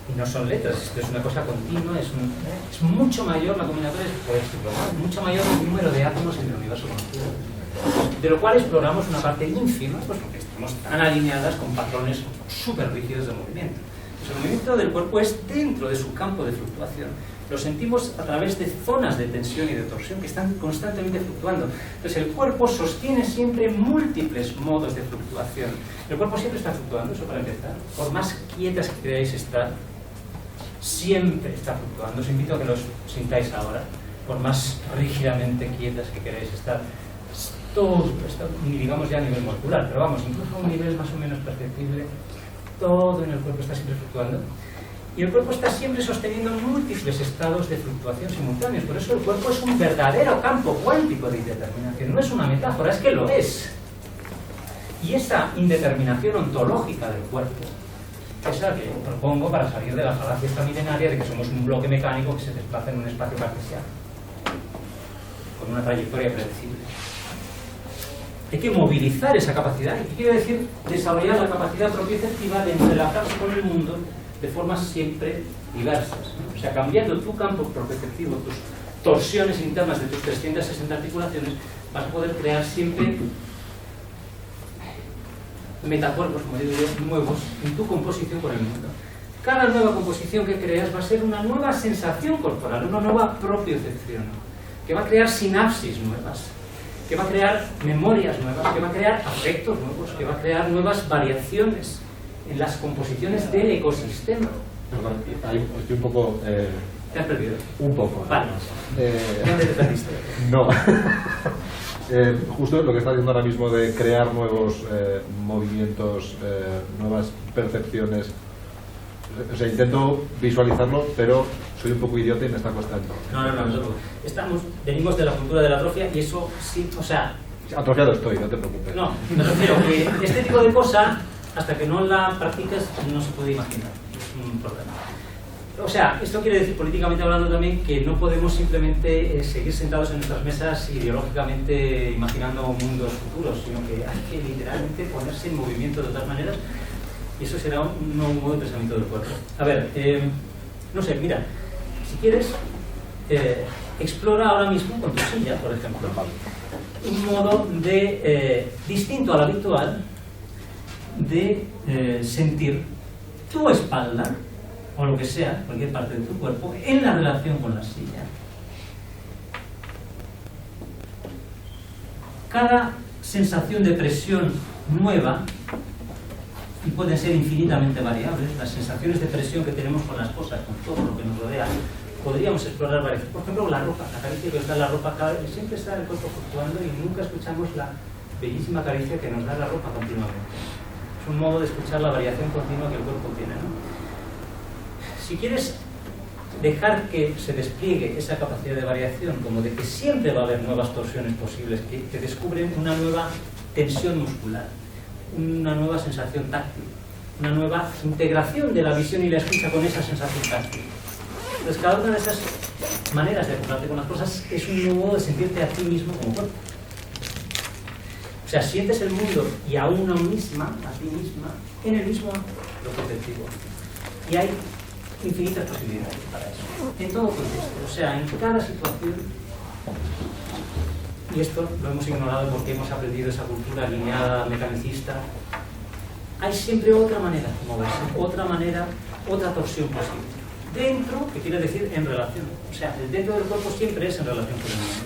Y no son letras, esto es una cosa continua, es mucho mayor, la combinatoria es mucho mayor el número de átomos en el universo conocido. De lo cual exploramos una parte ínfima, pues porque estamos tan alineadas con patrones súper rígidos de movimiento. El movimiento del cuerpo es dentro de su campo de fluctuación. Lo sentimos a través de zonas de tensión y de torsión que están constantemente fluctuando. Entonces el cuerpo sostiene siempre múltiples modos de fluctuación. El cuerpo siempre está fluctuando, eso para empezar. Por más quietas que queráis estar, siempre está fluctuando. Os invito a que los sintáis ahora. Por más rígidamente quietas que queráis estar, todo está, digamos ya a nivel molecular, pero vamos, incluso a un nivel más o menos perceptible, todo en el cuerpo está siempre fluctuando. Y el cuerpo está siempre sosteniendo múltiples estados de fluctuación simultáneos. Por eso el cuerpo es un verdadero campo cuántico de indeterminación. No es una metáfora, es que lo es. Y esa indeterminación ontológica del cuerpo es la que propongo para salir de la falacia esta milenaria de que somos un bloque mecánico que se desplaza en un espacio cartesiano, con una trayectoria predecible. Hay que movilizar esa capacidad. ¿Y qué quiere decir? Desarrollar la capacidad propioceptiva de entrelazarse con el mundo de formas siempre diversas, ¿no? O sea, cambiando tu campo propioceptivo, tus torsiones internas de tus 360 articulaciones, vas a poder crear siempre metacuerpos, como digo yo, nuevos en tu composición con el mundo. Cada nueva composición que creas va a ser una nueva sensación corporal, una nueva propiocepción, que va a crear sinapsis nuevas, que va a crear memorias nuevas, que va a crear afectos nuevos, que va a crear nuevas variaciones en las composiciones del ecosistema. Perdón, estoy un poco... ¿Te has perdido? Un poco. Vale. ¿Dónde te perdiste? No. Justo lo que está diciendo ahora mismo de crear nuevos movimientos, nuevas percepciones. O sea, intento visualizarlo, pero soy un poco idiota y me está costando. No. Venimos de la cultura de la atrofia y eso sí, o sea... Atrofiado estoy, no te preocupes. No, me refiero que este tipo de cosa, hasta que no la practicas, no se puede imaginar. Es un problema. O sea, esto quiere decir, políticamente hablando también, que no podemos simplemente seguir sentados en nuestras mesas ideológicamente imaginando mundos futuros, sino que hay que literalmente ponerse en movimiento de otras maneras. Y eso será un nuevo modo de pensamiento del cuerpo. A ver, no sé, mira, si quieres, explora ahora mismo con tu silla, por ejemplo, un modo de distinto al habitual de sentir tu espalda o lo que sea, cualquier parte de tu cuerpo, en la relación con la silla. Cada sensación de presión nueva, y pueden ser infinitamente variables, las sensaciones de presión que tenemos con las cosas, con todo lo que nos rodea, podríamos explorar varias. Por ejemplo, la ropa, la caricia que nos da la ropa, siempre está el cuerpo fluctuando y nunca escuchamos la bellísima caricia que nos da la ropa continuamente. Es un modo de escuchar la variación continua que el cuerpo tiene, ¿no? Si quieres dejar que se despliegue esa capacidad de variación, como de que siempre va a haber nuevas torsiones posibles, que descubren una nueva tensión muscular, una nueva sensación táctil, una nueva integración de la visión y la escucha con esa sensación táctil. Entonces, cada una de esas maneras de acoplarte con las cosas es un nuevo modo de sentirte a ti mismo como cuerpo. O sea, sientes el mundo y a una misma, a ti misma, en el mismo lo perceptivo. Y hay infinitas posibilidades para eso, en todo contexto, o sea, en cada situación. Y esto lo hemos ignorado porque hemos aprendido esa cultura lineal, mecanicista. Hay siempre otra manera de moverse, otra manera, otra torsión posible. Dentro, que quiere decir en relación. O sea, el dentro del cuerpo siempre es en relación con el mundo.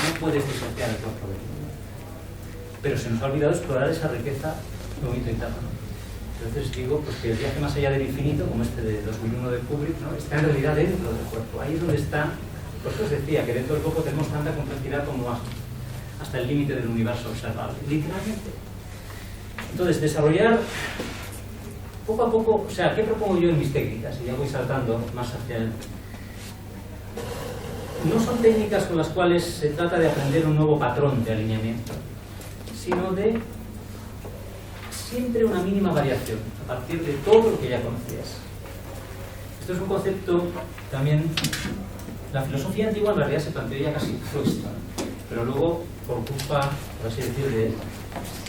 No puedes disociar el cuerpo del mundo. Pero se nos ha olvidado explorar esa riqueza de movimiento interno. Entonces digo pues, que el viaje más allá del infinito, como este de 2001 de Kubrick, ¿no?, está en realidad dentro del cuerpo. Ahí es donde está. Por eso os decía que dentro del cuerpo tenemos tanta complejidad como hasta el límite del universo observable, literalmente. Entonces, desarrollar poco a poco, o sea, ¿qué propongo yo en mis técnicas? Y ya voy saltando más hacia el... No son técnicas con las cuales se trata de aprender un nuevo patrón de alineamiento, sino de siempre una mínima variación a partir de todo lo que ya conocías. Esto es un concepto también... La filosofía antigua en realidad se planteó ya casi todo esto, pero luego, por culpa, por así decir, de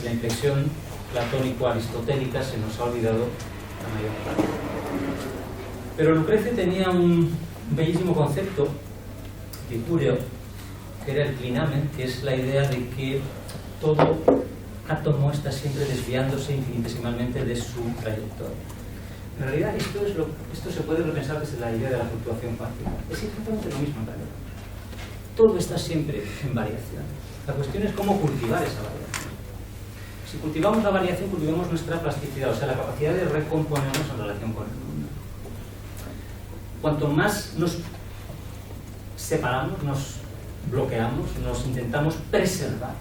la inflexión platónico-aristotélica, se nos ha olvidado la mayor parte. Pero Lucrece tenía un bellísimo concepto, epicúreo, que era el clinamen, que es la idea de que todo átomo está siempre desviándose infinitesimalmente de su trayectoria. En realidad esto se puede repensar desde la idea de la fluctuación cuántica. Es exactamente lo mismo en realidad. Todo está siempre en variación. La cuestión es cómo cultivar esa variación. Si cultivamos la variación, cultivamos nuestra plasticidad, o sea, la capacidad de recomponernos en relación con el mundo. Cuanto más nos separamos, nos bloqueamos, nos intentamos preservar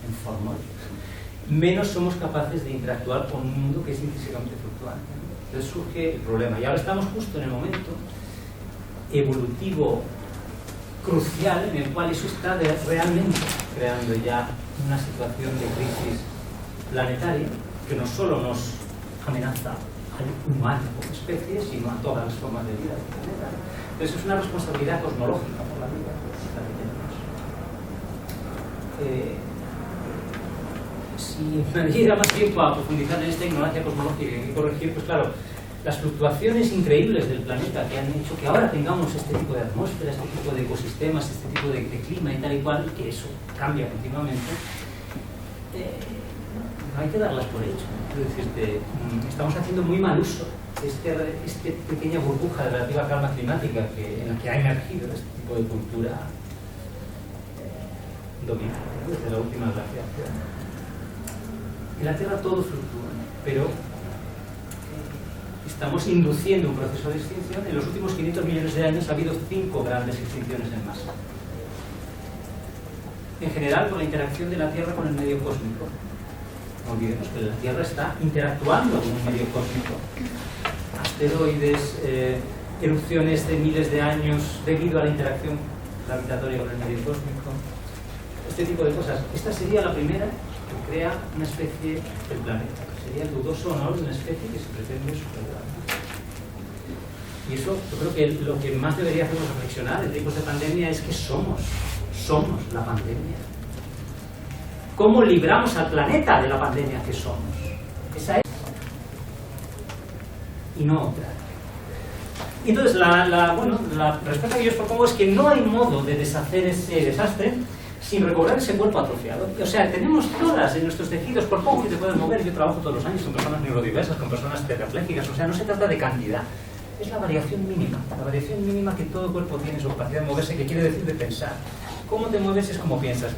en forma, menos somos capaces de interactuar con un mundo que es intrínsecamente fluctuante. Entonces surge el problema. Y ahora estamos justo en el momento evolutivo crucial en el cual eso está realmente creando ya una situación de crisis planetaria que no solo nos amenaza al humano como especie, sino a todas las formas de vida del planeta. Entonces es una responsabilidad cosmológica por la vida la que tenemos. Si me diera más tiempo a profundizar en esta ignorancia cosmológica que hay que corregir, pues claro, las fluctuaciones increíbles del planeta que han hecho que ahora tengamos este tipo de atmósfera, este tipo de ecosistemas, este tipo de clima y tal y cual, que eso cambia continuamente, no hay que darlas por hecho. Quiero decirte, estamos haciendo muy mal uso de esta pequeña burbuja de relativa calma climática en la que ha emergido este tipo de cultura dominante, ¿no?, desde la última glaciación. En la Tierra todo fluctúa, pero estamos induciendo un proceso de extinción. En los últimos 500 millones de años ha habido 5 grandes extinciones en masa. En general, por la interacción de la Tierra con el medio cósmico. No olvidemos que la Tierra está interactuando con un medio cósmico. Asteroides, erupciones de miles de años debido a la interacción gravitatoria con el medio cósmico. Este tipo de cosas. Esta sería la primera que crea una especie del planeta. Sería el dudoso honor de una especie que se pretende superar. Y eso, yo creo que lo que más debería hacernos reflexionar en tiempos de pandemia es que somos la pandemia. ¿Cómo libramos al planeta de la pandemia que somos? Esa es. Y no otra. Y entonces, la respuesta que yo os propongo es que no hay modo de deshacer ese desastre sin recobrar ese cuerpo atrofiado. O sea, tenemos todas en nuestros tejidos, por poco que te puedes mover. Yo trabajo todos los años con personas neurodiversas, con personas tetrapléjicas. O sea, no se trata de cantidad, es la variación mínima que todo cuerpo tiene, su capacidad de moverse, que quiere decir de pensar. Cómo te mueves es como piensas.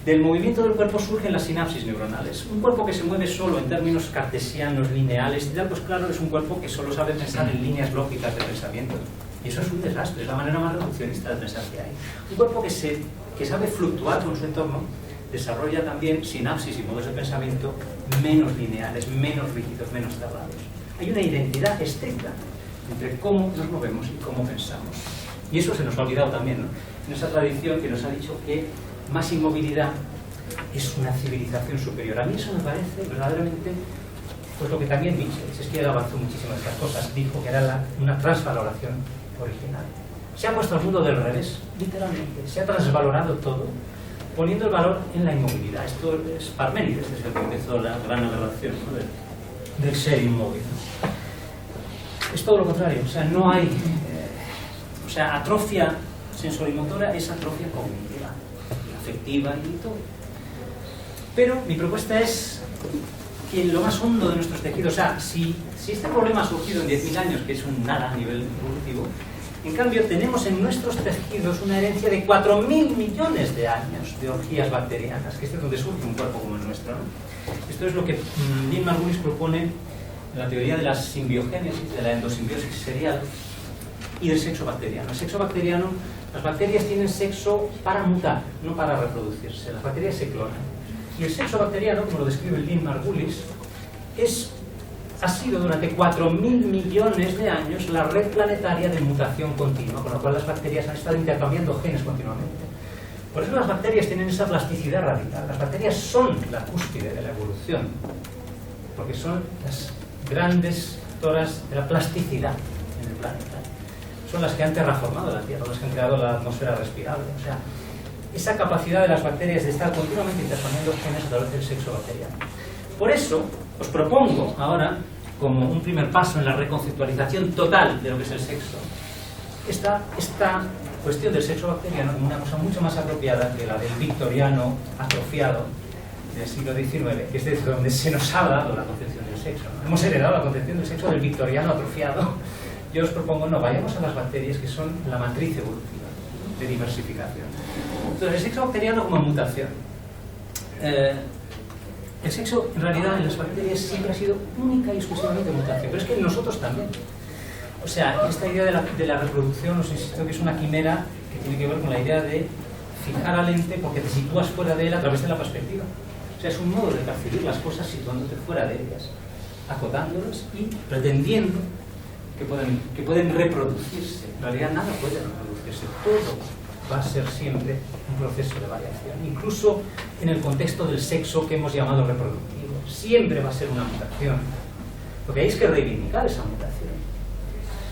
Del movimiento del cuerpo surgen las sinapsis neuronales. Un cuerpo que se mueve solo en términos cartesianos, lineales, y tal, pues claro, es un cuerpo que solo sabe pensar en líneas lógicas de pensamiento. Y eso es un desastre, es la manera más reduccionista de pensar que hay. Un cuerpo que sabe fluctuar con su entorno desarrolla también sinapsis y modos de pensamiento menos lineales, menos rígidos, menos cerrados. Hay una identidad estricta entre cómo nos movemos y cómo pensamos. Y eso se nos ha olvidado también, ¿no? En esa tradición que nos ha dicho que más inmovilidad es una civilización superior. A mí eso me parece verdaderamente, pues lo que también Nietzsche, es que él avanzó muchísimas de estas cosas, dijo que era una transvaloración original. Se ha puesto al mundo del revés, literalmente, se ha transvalorado todo, poniendo el valor en la inmovilidad. Esto es Parménides, desde el que empezó la gran aberración, ¿no? del ser inmóvil. Es todo lo contrario, o sea, no hay, atrofia sensorimotora es atrofia cognitiva, afectiva y todo. Pero mi propuesta es que en lo más hondo de nuestros tejidos, o sea, si este problema ha surgido en 10.000 años, que es un nada a nivel evolutivo, en cambio tenemos en nuestros tejidos una herencia de 4.000 millones de años de orgías bacterianas, que es donde surge un cuerpo como el nuestro, ¿no? Esto es lo que Lynn Margulis propone en la teoría de la simbiogénesis, de la endosimbiosis serial y del sexo bacteriano. El sexo bacteriano, las bacterias tienen sexo para mutar, no para reproducirse. Las bacterias se clonan. Y el sexo bacteriano, como lo describe Lynn Margulis, ha sido durante 4.000 millones de años la red planetaria de mutación continua, con lo cual las bacterias han estado intercambiando genes continuamente. Por eso las bacterias tienen esa plasticidad radical. Las bacterias son la cúspide de la evolución, porque son las grandes doctoras de la plasticidad en el planeta. Son las que han terraformado la Tierra, las que han creado la atmósfera respirable. O sea, esa capacidad de las bacterias de estar continuamente intercambiando genes a través del sexo bacteriano. Por eso, os propongo ahora, como un primer paso en la reconceptualización total de lo que es el sexo, esta cuestión del sexo bacteriano como una cosa mucho más apropiada que la del victoriano atrofiado del siglo XIX, que es desde donde se nos ha dado la concepción del sexo, ¿no? Hemos heredado la concepción del sexo del victoriano atrofiado. Yo os propongo, no, vayamos a las bacterias, que son la matriz evolutiva de diversificación. Entonces, el sexo bacteriano como mutación. El sexo, en realidad, en las bacterias siempre ha sido única y exclusivamente mutación, pero es que en nosotros también. O sea, esta idea de la reproducción, os insisto que es una quimera que tiene que ver con la idea de fijar al ente porque te sitúas fuera de él a través de la perspectiva. O sea, es un modo de percibir las cosas situándote fuera de ellas, acotándolas y pretendiendo que pueden reproducirse. En realidad nada puede reproducirse, todo va a ser siempre un proceso de variación, incluso en el contexto del sexo que hemos llamado reproductivo. Siempre va a ser una mutación, porque hay que reivindicar esa mutación,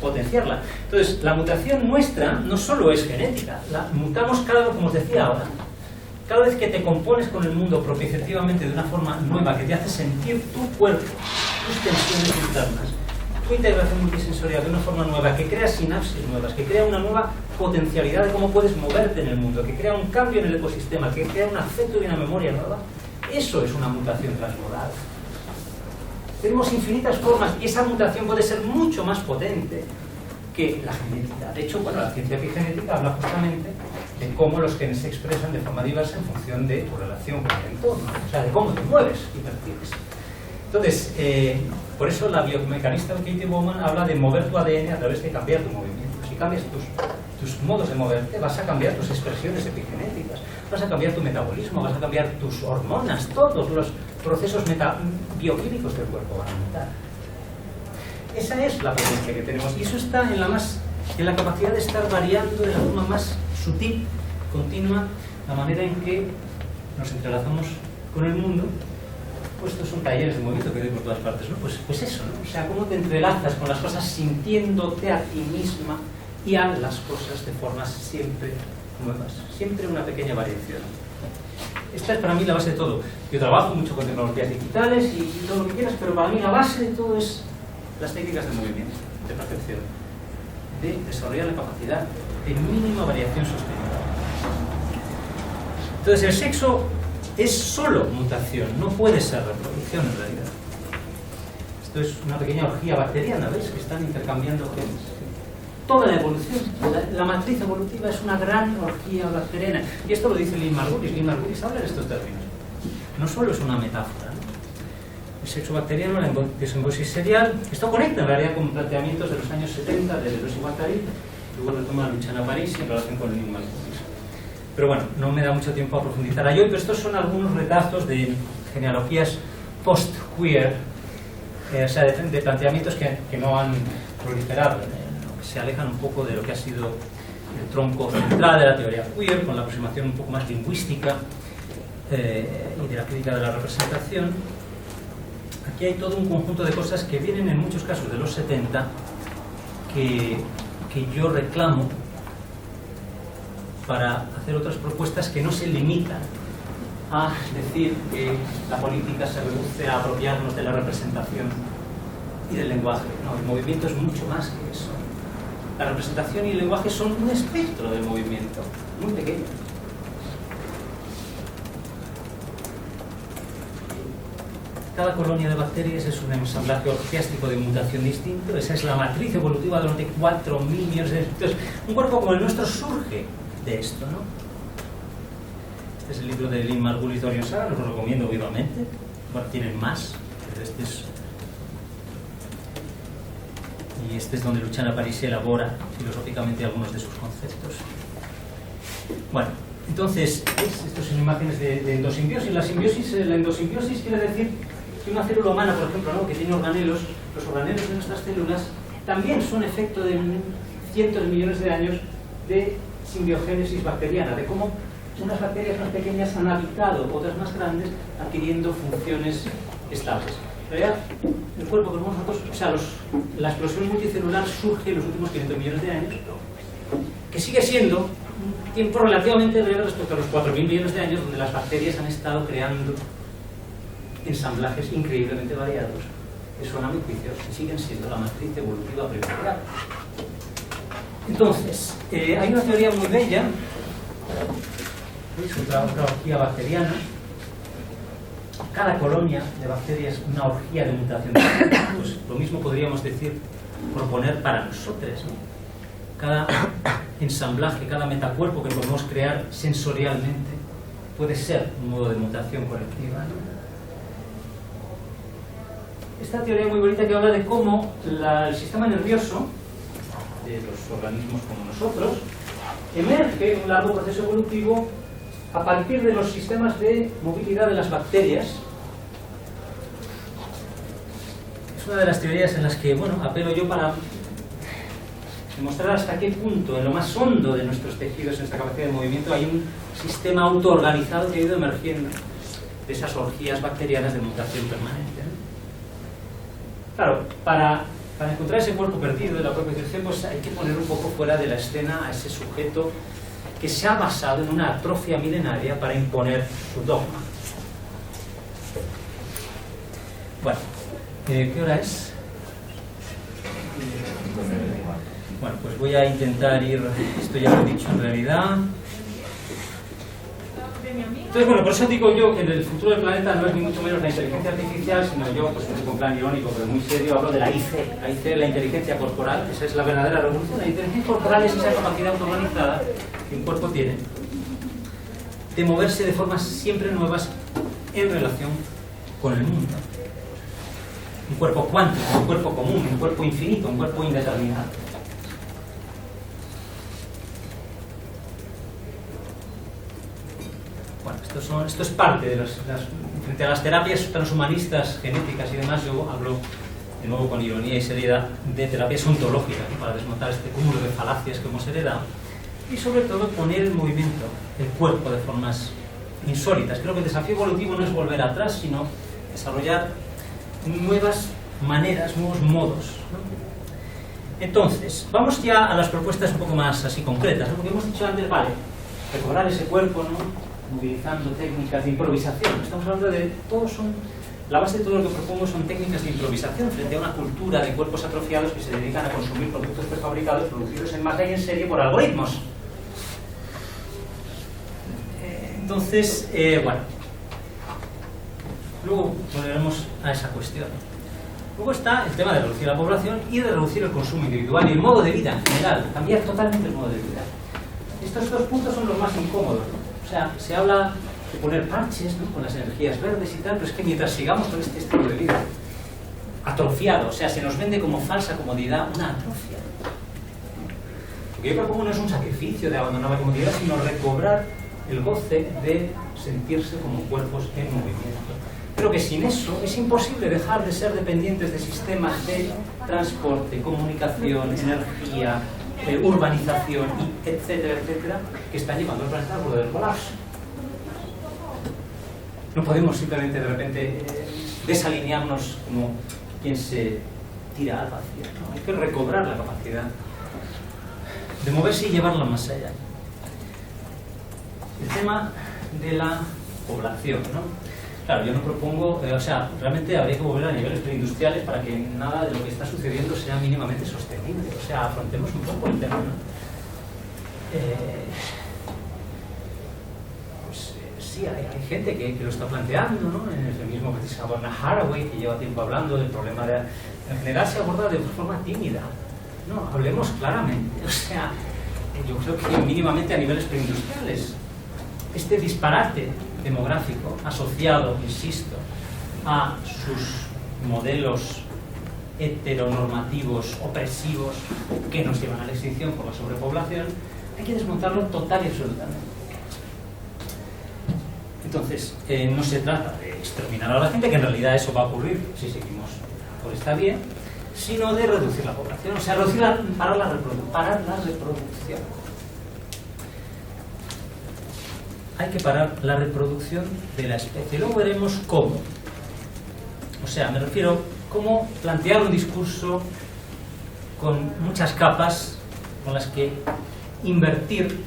potenciarla. Entonces, la mutación nuestra no solo es genética, la mutamos cada vez, como os decía ahora, cada vez que te compones con el mundo propioceptivamente de una forma nueva, que te hace sentir tu cuerpo, tus tensiones internas, tu integración multisensorial de una forma nueva, que crea sinapsis nuevas, que crea una nueva potencialidad de cómo puedes moverte en el mundo, que crea un cambio en el ecosistema, que crea un afecto y una memoria nueva, eso es una mutación transmodal. Tenemos infinitas formas y esa mutación puede ser mucho más potente que la genética. De hecho, bueno, la ciencia epigenética habla justamente de cómo los genes se expresan de forma diversa en función de tu relación con el entorno, o sea, de cómo te mueves y percibes. Entonces, por eso la biomecanista Katie Bowman habla de mover tu ADN a través de cambiar tu movimiento. Si cambias tus modos de moverte, vas a cambiar tus expresiones epigenéticas, vas a cambiar tu metabolismo, vas a cambiar tus hormonas, todos los procesos bioquímicos del cuerpo van a mutar. Esa es la potencia que tenemos y eso está en la capacidad de estar variando de la forma más sutil, continua, la manera en que nos entrelazamos con el mundo. Pues estos son talleres de movimiento que doy por todas partes, ¿no? Pues eso, ¿no? O sea, cómo te entrelazas con las cosas sintiéndote a ti misma y a las cosas de formas siempre nuevas, siempre una pequeña variación. Esta es para mí la base de todo. Yo trabajo mucho con tecnologías digitales y todo lo que quieras, pero para mí la base de todo es las técnicas de movimiento, de percepción. de desarrollar la capacidad de mínima variación sostenible. Entonces el sexo es solo mutación, no puede ser reproducción en realidad. Esto es una pequeña orgía bacteriana, ¿veis? Que están intercambiando genes. Toda la evolución, la matriz evolutiva es una gran orgía bacteriana. Y esto lo dice Lynn Margulis. Lynn Margulis habla de estos términos. No solo es una metáfora, ¿no? El sexo bacteriano, la desimbiosis serial, esto conecta en realidad con planteamientos de los años 70 de Deleuze y Guattari, luego retoma Luciana Parisi en relación con Lynn Margulis. Pero bueno, no me da mucho tiempo a profundizar ahí hoy, pero estos son algunos retazos de genealogías post-queer, o sea, de planteamientos que no han proliferado, que se alejan un poco de lo que ha sido el tronco central de la teoría queer, con la aproximación un poco más lingüística y de la crítica de la representación. Aquí hay todo un conjunto de cosas que vienen en muchos casos de los 70 que yo reclamo para hacer otras propuestas que no se limitan a decir que la política se reduce a apropiarnos de la representación y del lenguaje. No, el movimiento es mucho más que eso. La representación y el lenguaje son un espectro del movimiento, muy pequeño. Cada colonia de bacterias es un ensamblaje orgiástico de mutación distinto. Esa es la matriz evolutiva durante 4.000 millones de años. Entonces, un cuerpo como el nuestro surge de esto, ¿no? Este es el libro de Lynn Margulis de Orion Sara, lo recomiendo vivamente. Bueno, tienen más, pero este es... Y este es donde Luciana Parisi elabora filosóficamente algunos de sus conceptos. Bueno, entonces, estas son imágenes de endosimbiosis. La endosimbiosis quiere decir que una célula humana, por ejemplo, ¿no?, que tiene organelos, los organelos de nuestras células también son efecto de cientos de millones de años de simbiogénesis bacteriana, de cómo unas bacterias más pequeñas han habitado otras más grandes adquiriendo funciones estables. En realidad, el cuerpo que vemos nosotros, o sea, la explosión multicelular surge en los últimos 500 millones de años, que sigue siendo un tiempo relativamente breve respecto a los 4.000 millones de años donde las bacterias han estado creando ensamblajes increíblemente variados que son, a mi juicio, que siguen siendo la matriz evolutiva primordial. Entonces, hay una teoría muy bella, ¿veis? Otra orgía bacteriana. Cada colonia de bacterias es una orgía de mutación. Pues lo mismo podríamos decir, proponer para nosotros, ¿no? Cada ensamblaje, cada metacuerpo que podemos crear sensorialmente puede ser un modo de mutación colectiva, ¿no? Esta teoría muy bonita que habla de cómo el sistema nervioso de los organismos como nosotros emerge en un largo proceso evolutivo a partir de los sistemas de movilidad de las bacterias. Es una de las teorías en las que, bueno, apelo yo para demostrar hasta qué punto, en lo más hondo de nuestros tejidos, en esta capacidad de movimiento, hay un sistema autoorganizado que ha ido emergiendo de esas orgías bacterianas de mutación permanente, ¿no? Claro, para encontrar ese cuerpo perdido de la propia evolución, pues hay que poner un poco fuera de la escena a ese sujeto que se ha basado en una atrofia milenaria para imponer su dogma. Bueno, ¿qué hora es? Bueno, pues voy a intentar ir, esto ya lo he dicho en realidad. Entonces, bueno, por eso digo yo que en el futuro del planeta no es ni mucho menos la inteligencia artificial, sino yo, pues en un plan irónico, pero muy serio, hablo de la IC. La IC es la inteligencia corporal, esa es la verdadera revolución. La inteligencia corporal es esa capacidad autoorganizada que un cuerpo tiene de moverse de formas siempre nuevas en relación con el mundo. Un cuerpo cuántico, un cuerpo común, un cuerpo infinito, un cuerpo indeterminado. Bueno, esto es parte de frente a las terapias transhumanistas, genéticas y demás. Yo hablo, de nuevo con ironía y seriedad, de terapias ontológicas, ¿no?, para desmontar este cúmulo de falacias que hemos heredado y sobre todo poner en movimiento el cuerpo de formas insólitas. Creo que el desafío evolutivo no es volver atrás, sino desarrollar nuevas maneras, nuevos modos, ¿no? Entonces, vamos ya a las propuestas un poco más así concretas, ¿no? Porque hemos dicho antes, vale, recobrar ese cuerpo, ¿no?, movilizando técnicas de improvisación. Estamos hablando de, todos son La base de todo lo que propongo son técnicas de improvisación frente a una cultura de cuerpos atrofiados que se dedican a consumir productos prefabricados producidos en masa y en serie por algoritmos. Entonces, bueno, luego volveremos a esa cuestión. Luego está el tema de reducir la población y de reducir el consumo individual y el modo de vida en general, cambiar totalmente el modo de vida. Estos dos puntos son los más incómodos, ¿no? O sea, se habla de poner parches, ¿no?, con las energías verdes y tal, pero es que mientras sigamos con este estilo de vida atrofiado, o sea, se nos vende como falsa comodidad una atrofia. Lo que yo propongo no es un sacrificio de abandonar la comodidad, sino recobrar el goce de sentirse como cuerpos en movimiento. Pero que sin eso es imposible dejar de ser dependientes de sistemas de transporte, comunicación, energía, urbanización, etcétera, etcétera, que están llevando al planeta al borde del colapso. No podemos simplemente de repente desalinearnos como quien se tira al vacío, ¿no? Hay que recobrar la capacidad de moverse y llevarla más allá. El tema de la población, ¿no? Claro, yo no propongo, o sea, realmente habría que volver a niveles preindustriales para que nada de lo que está sucediendo sea mínimamente sostenible. O sea, afrontemos un poco el tema, ¿no? Sí, hay gente que lo está planteando, ¿no? En el mismo que se llama Haraway, que lleva tiempo hablando del problema de... En general se aborda de forma tímida. No, hablemos claramente. O sea, yo creo que mínimamente a niveles preindustriales. Este disparate demográfico asociado, insisto, a sus modelos heteronormativos opresivos que nos llevan a la extinción por la sobrepoblación, hay que desmontarlo total y absolutamente. Entonces, no se trata de exterminar a la gente, que en realidad eso va a ocurrir si seguimos por esta vía, sino de reducir la población, o sea, parar la reproducción. Hay que parar la reproducción de la especie. Luego veremos cómo. O sea, me refiero cómo plantear un discurso con muchas capas con las que invertir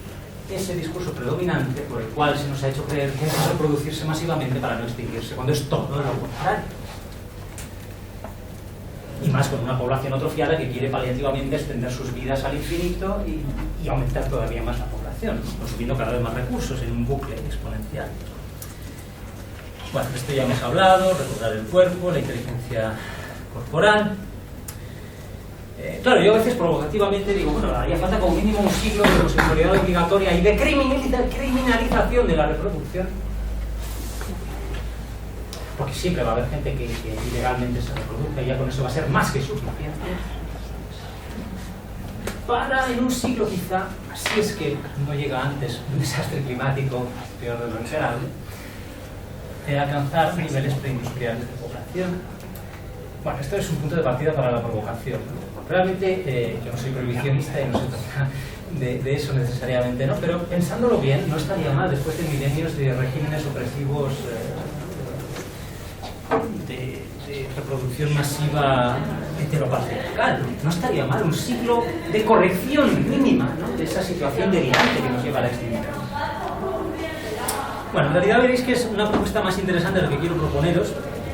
ese discurso predominante por el cual se nos ha hecho creer que es reproducirse masivamente para no extinguirse, cuando es todo lo contrario. Y más con una población atrofiada que quiere paliativamente extender sus vidas al infinito y aumentar todavía más la población, consumiendo cada vez más recursos en un bucle exponencial. Bueno, de esto ya hemos hablado, recordar el cuerpo, la inteligencia corporal. Claro, yo a veces provocativamente digo, bueno, haría falta como mínimo un siglo de homosexualidad obligatoria y de criminalización de la reproducción. Porque siempre va a haber gente que ilegalmente se reproduzca y ya con eso va a ser más que suficiente. Para en un siglo quizá, si es que no llega antes un desastre climático peor de lo esperable, alcanzar niveles preindustriales de población. Bueno, esto es un punto de partida para la provocación, ¿no? Realmente, yo no soy prohibicionista y no se trata de eso necesariamente, ¿no? Pero pensándolo bien, no estaría mal después de milenios de regímenes opresivos de reproducción masiva heteropatriarcal. No estaría mal un siglo de corrección mínima, ¿no?, de esa situación delirante que nos lleva a la extinción. Bueno, en realidad veréis que es una propuesta más interesante de lo que quiero proponeros,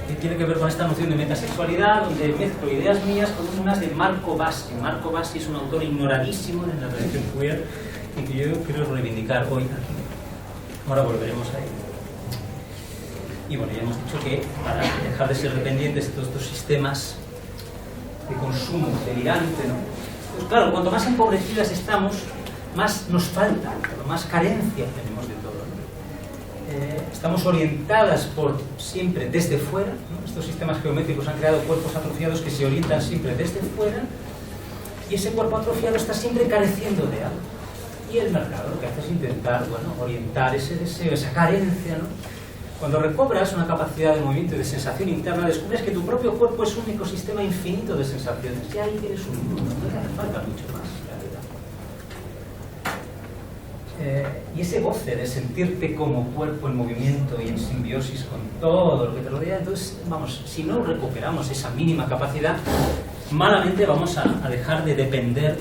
que tiene que ver con esta noción de metasexualidad, donde mezclo ideas mías con unas de Marco Bassi. Marco Bassi es un autor ignoradísimo en la tradición queer y que yo quiero reivindicar hoy aquí. Ahora volveremos a ello. Y bueno, ya hemos dicho que para dejar de ser dependientes de todos estos sistemas de consumo delirante, ¿no? Pues claro, cuanto más empobrecidas estamos, más nos falta, más carencia tenemos de todo, ¿no? Estamos orientadas por siempre desde fuera, ¿no? Estos sistemas geométricos han creado cuerpos atrofiados que se orientan siempre desde fuera, y ese cuerpo atrofiado está siempre careciendo de algo. Y el mercado lo que hace es intentar, bueno, orientar ese deseo, esa carencia, ¿no? Cuando recobras una capacidad de movimiento y de sensación interna, descubres que tu propio cuerpo es un ecosistema infinito de sensaciones. Y ahí tienes un mundo, no te hace falta mucho más, la verdad. Y ese goce de sentirte como cuerpo en movimiento y en simbiosis con todo lo que te rodea, entonces, vamos, si no recuperamos esa mínima capacidad, malamente vamos a dejar de depender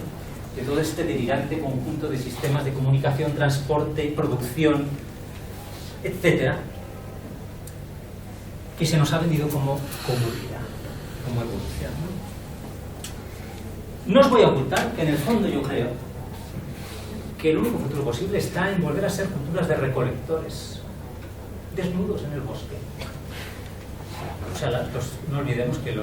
de todo este delirante conjunto de sistemas de comunicación, transporte, producción, etcétera, que se nos ha vendido como comodidad, como evolución, ¿no? No os voy a ocultar que en el fondo yo creo que el único futuro posible está en volver a ser culturas de recolectores, desnudos en el bosque. O sea, no olvidemos que la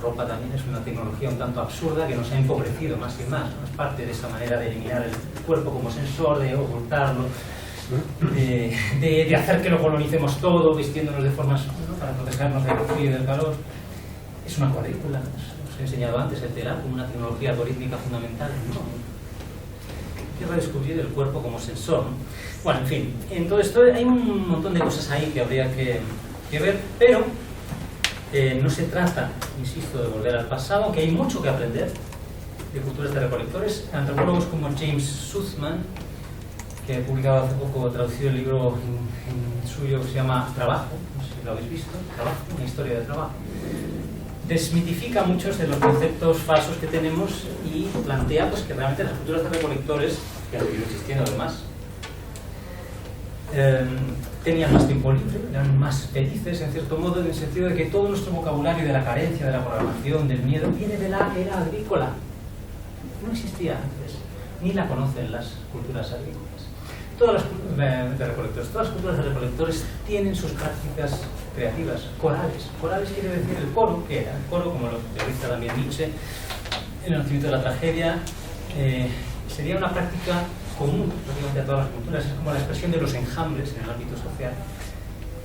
ropa también es una tecnología un tanto absurda que nos ha empobrecido más y más, ¿no? Es parte de esa manera de eliminar el cuerpo como sensor, de ocultarlo, de hacer que lo colonicemos todo, vistiéndonos de formas, ¿no?, para protegernos del frío y del calor. Es una cuadrícula, os he enseñado antes el telar como una tecnología algorítmica fundamental. No, hay que redescubrir el cuerpo como sensor, ¿no? Bueno, en fin, en todo esto hay un montón de cosas ahí que habría que ver, pero no se trata, insisto, de volver al pasado, aunque hay mucho que aprender de culturas de recolectores. Antropólogos como James Sussman, que ha publicado hace poco, traducido el libro suyo que se llama Trabajo, no sé si lo habéis visto, Trabajo, una historia de trabajo, desmitifica muchos de los conceptos falsos que tenemos y plantea pues que realmente las culturas de recolectores, que han seguido existiendo además, tenían más tiempo libre, eran más felices en cierto modo, en el sentido de que todo nuestro vocabulario de la carencia, de la programación, del miedo, viene de la era agrícola. No existía antes, ni la conocen las culturas agrícolas. Todas las culturas de recolectores tienen sus prácticas creativas, corales. Corales quiere decir el coro, que era el coro, como lo teoriza también Nietzsche, el nacimiento de la tragedia, sería una práctica común prácticamente a todas las culturas, es como la expresión de los enjambres en el ámbito social,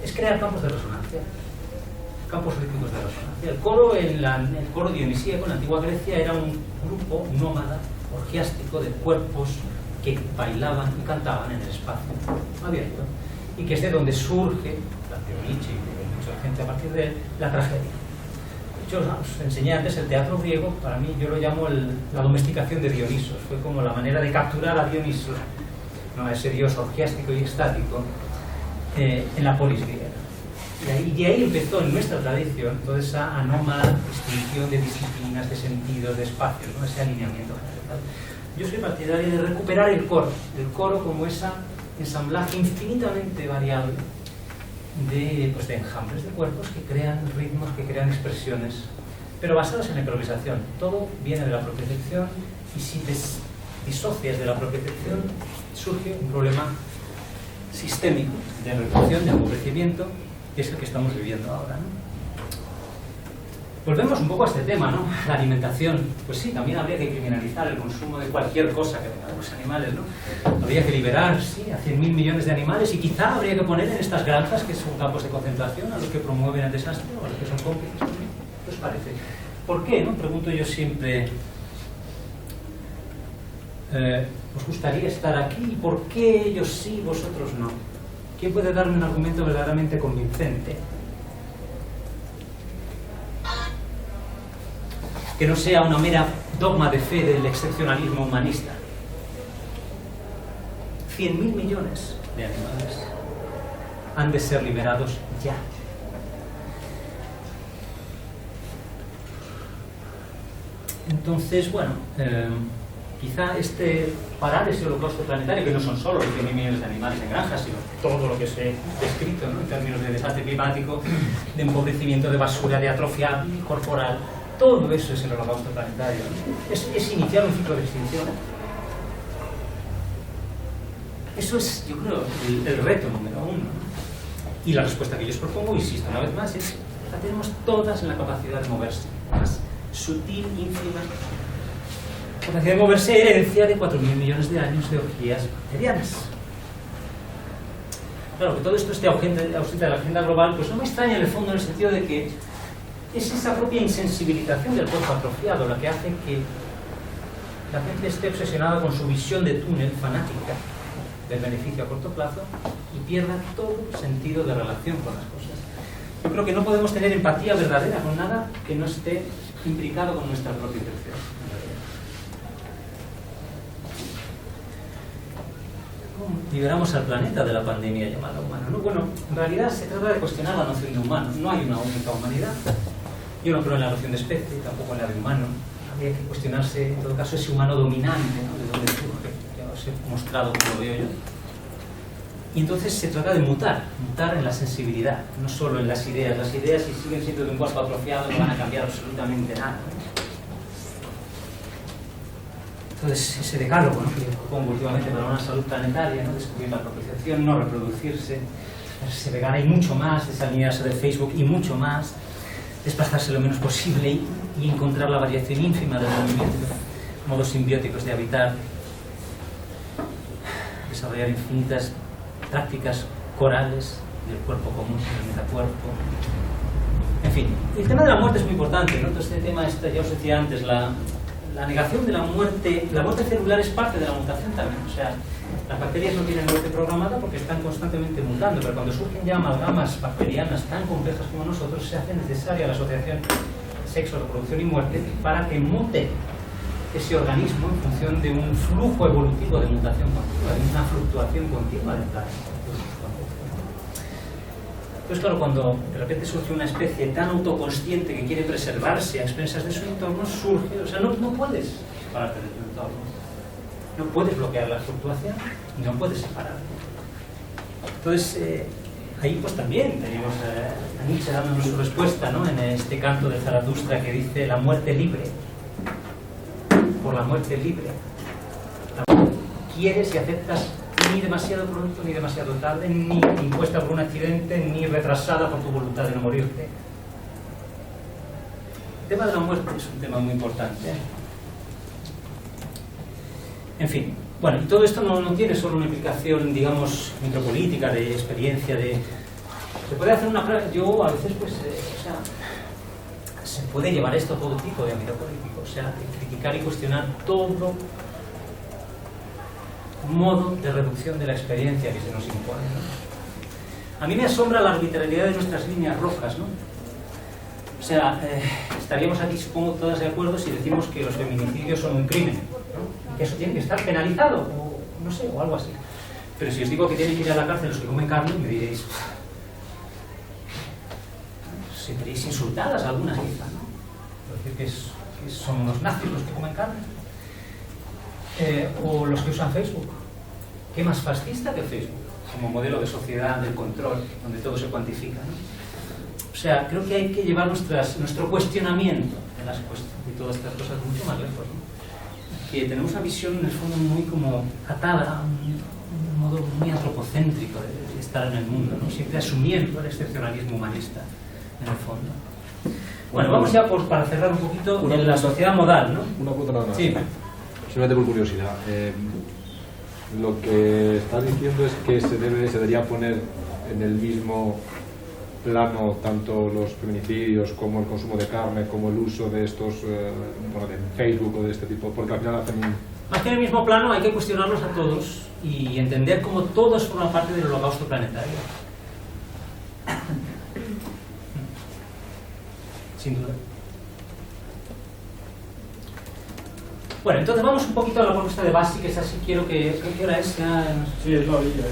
es crear campos de resonancia, campos rítmicos de resonancia. El coro, el coro dionisíaco en la antigua Grecia era un grupo nómada, orgiástico, de cuerpos que bailaban y cantaban en el espacio abierto, y que es de donde surge, planteó Nietzsche y mucha gente a partir de él, la tragedia. Yo os enseñé antes el teatro griego, para mí yo lo llamo la domesticación de Dionisos, fue como la manera de capturar a Dionisos, ¿no?, a ese dios orgiástico y estático, en la polis griega. Y ahí empezó en nuestra tradición toda esa anómala distinción de disciplinas, de sentidos, de espacios, ¿no?, ese alineamiento general. Yo soy partidario de recuperar el coro como esa ensamblaje infinitamente variable de enjambres de cuerpos que crean ritmos, que crean expresiones, pero basadas en la improvisación. Todo viene de la propiocepción, y si te disocias de la propiocepción surge un problema sistémico de reducción, de empobrecimiento, que es el que estamos viviendo ahora, ¿no? Volvemos un poco a este tema, ¿no? La alimentación. Pues sí, también habría que criminalizar el consumo de cualquier cosa que venga de los animales, ¿no? Habría que liberar, sí, a 100.000 millones de animales, y quizá habría que poner en estas granjas, que son campos de concentración, a los que promueven el desastre o a los que son cómplices. ¿Qué os parece? ¿Por qué, no? Pregunto yo siempre. ¿Os gustaría estar aquí? ¿Por qué ellos sí, vosotros no? ¿Quién puede darme un argumento verdaderamente convincente? Que no sea una mera dogma de fe del excepcionalismo humanista. 100.000 millones de animales han de ser liberados ya. Entonces, bueno, quizá parar ese holocausto planetario, que no son solo los 100.000 millones de animales en granjas, sino todo lo que se ha descrito, ¿no?, en términos de desastre climático, de empobrecimiento, de basura, de atrofia corporal. Todo eso es el holocausto planetario, ¿no? Es iniciar un ciclo de extinción. Eso es, yo creo, el reto número uno. Y la respuesta que yo os propongo, insisto una vez más, es: la tenemos todas en la capacidad de moverse. Más sutil, ínfima capacidad de moverse, herencia de 4.000 millones de años de orgías bacterianas. Claro, que todo esto esté ausente de la agenda global, pues no me extraña en el fondo, en el sentido de que es esa propia insensibilización del cuerpo atrofiado la que hace que la gente esté obsesionada con su visión de túnel fanática del beneficio a corto plazo y pierda todo sentido de relación con las cosas. Yo creo que no podemos tener empatía verdadera con nada que no esté implicado con nuestra propia intención. ¿Cómo liberamos al planeta de la pandemia llamada humano? ¿No? Bueno, en realidad se trata de cuestionar la noción de humano. No hay una única humanidad. Yo no creo en la noción de especie, tampoco en la de humano. Habría que cuestionarse, en todo caso, ese humano dominante, ¿no?, de dónde surge. Ya os he mostrado cómo lo veo yo. Y entonces se trata de mutar en la sensibilidad, no solo en las ideas. Las ideas, si siguen siendo de un cuerpo atrofiado, no van a cambiar absolutamente nada. Entonces, ese decálogo, ¿no?, que propongo últimamente para una salud planetaria, ¿no?, descubrir la propiciación, no reproducirse, ser vegana y mucho más, desalinearse de Facebook y mucho más, desplazarse lo menos posible y encontrar la variación ínfima del movimiento, modos simbióticos de habitar, desarrollar infinitas prácticas corales del cuerpo común, del metacuerpo. En fin, el tema de la muerte es muy importante, ¿no? Entonces, este tema, ya os decía antes, la negación de la muerte celular es parte de la mutación también. O sea, las bacterias no tienen muerte programada porque están constantemente mutando, pero cuando surgen ya amalgamas bacterianas tan complejas como nosotros, se hace necesaria la asociación sexo, reproducción y muerte para que mute ese organismo en función de un flujo evolutivo de mutación continua, de una fluctuación continua del planeta. Entonces, claro, cuando de repente surge una especie tan autoconsciente que quiere preservarse a expensas de su entorno, surge, o sea, no puedes separarte de tu entorno, no puedes bloquear la fluctuación, no puedes separarte. Entonces, ahí pues también tenemos a Nietzsche dándonos su respuesta, ¿no?, en este canto de Zaratustra que dice la muerte libre. Por la muerte libre. Quieres y aceptas ni demasiado pronto, ni demasiado tarde, ni impuesta por un accidente, ni retrasada por tu voluntad de no morirte. El tema de la muerte es un tema muy importante, ¿eh? En fin, bueno, y todo esto no tiene solo una implicación, digamos, micropolítica, de experiencia, de... Se puede hacer una... Yo a veces, pues, o sea, se puede llevar esto a todo tipo de ámbito político, o sea, de criticar y cuestionar todo modo de reducción de la experiencia que se nos impone, ¿no? A mí me asombra la arbitrariedad de nuestras líneas rojas, ¿no? O sea, estaríamos aquí, supongo, todas de acuerdo si decimos que los feminicidios son un crimen, ¿no?, y que eso tiene que estar penalizado, o no sé, o algo así. Pero si os digo que tienen que ir a la cárcel los que comen carne, me diréis... Seréis insultadas algunas quizás, ¿no? Por decir que son unos nazis los que comen carne. O los que usan Facebook. ¿Qué más fascista que Facebook? Como modelo de sociedad del control, donde todo se cuantifica, ¿no? O sea, creo que hay que llevar nuestro cuestionamiento de todas estas cosas mucho más lejos, ¿no? Que tenemos una visión en el fondo muy como atada a un modo muy antropocéntrico de estar en el mundo, ¿no? Siempre asumiendo el excepcionalismo humanista en el fondo. Bueno, vamos ya para cerrar un poquito en la sociedad modal, ¿no? Una pregunta nada más. Sí. Simplemente por curiosidad. Lo que estás diciendo es que se debería poner en el mismo plano tanto los feminicidios como el consumo de carne, como el uso de estos, bueno, de Facebook o de este tipo, porque al final hacen... Más que en el mismo plano hay que cuestionarlos a todos y entender cómo todos forman parte del holocausto planetario. Sin duda. Bueno, entonces vamos un poquito a la propuesta de base, que es así, quiero que... ¿Qué hora es? Ya, no sé. Sí, es la orilla.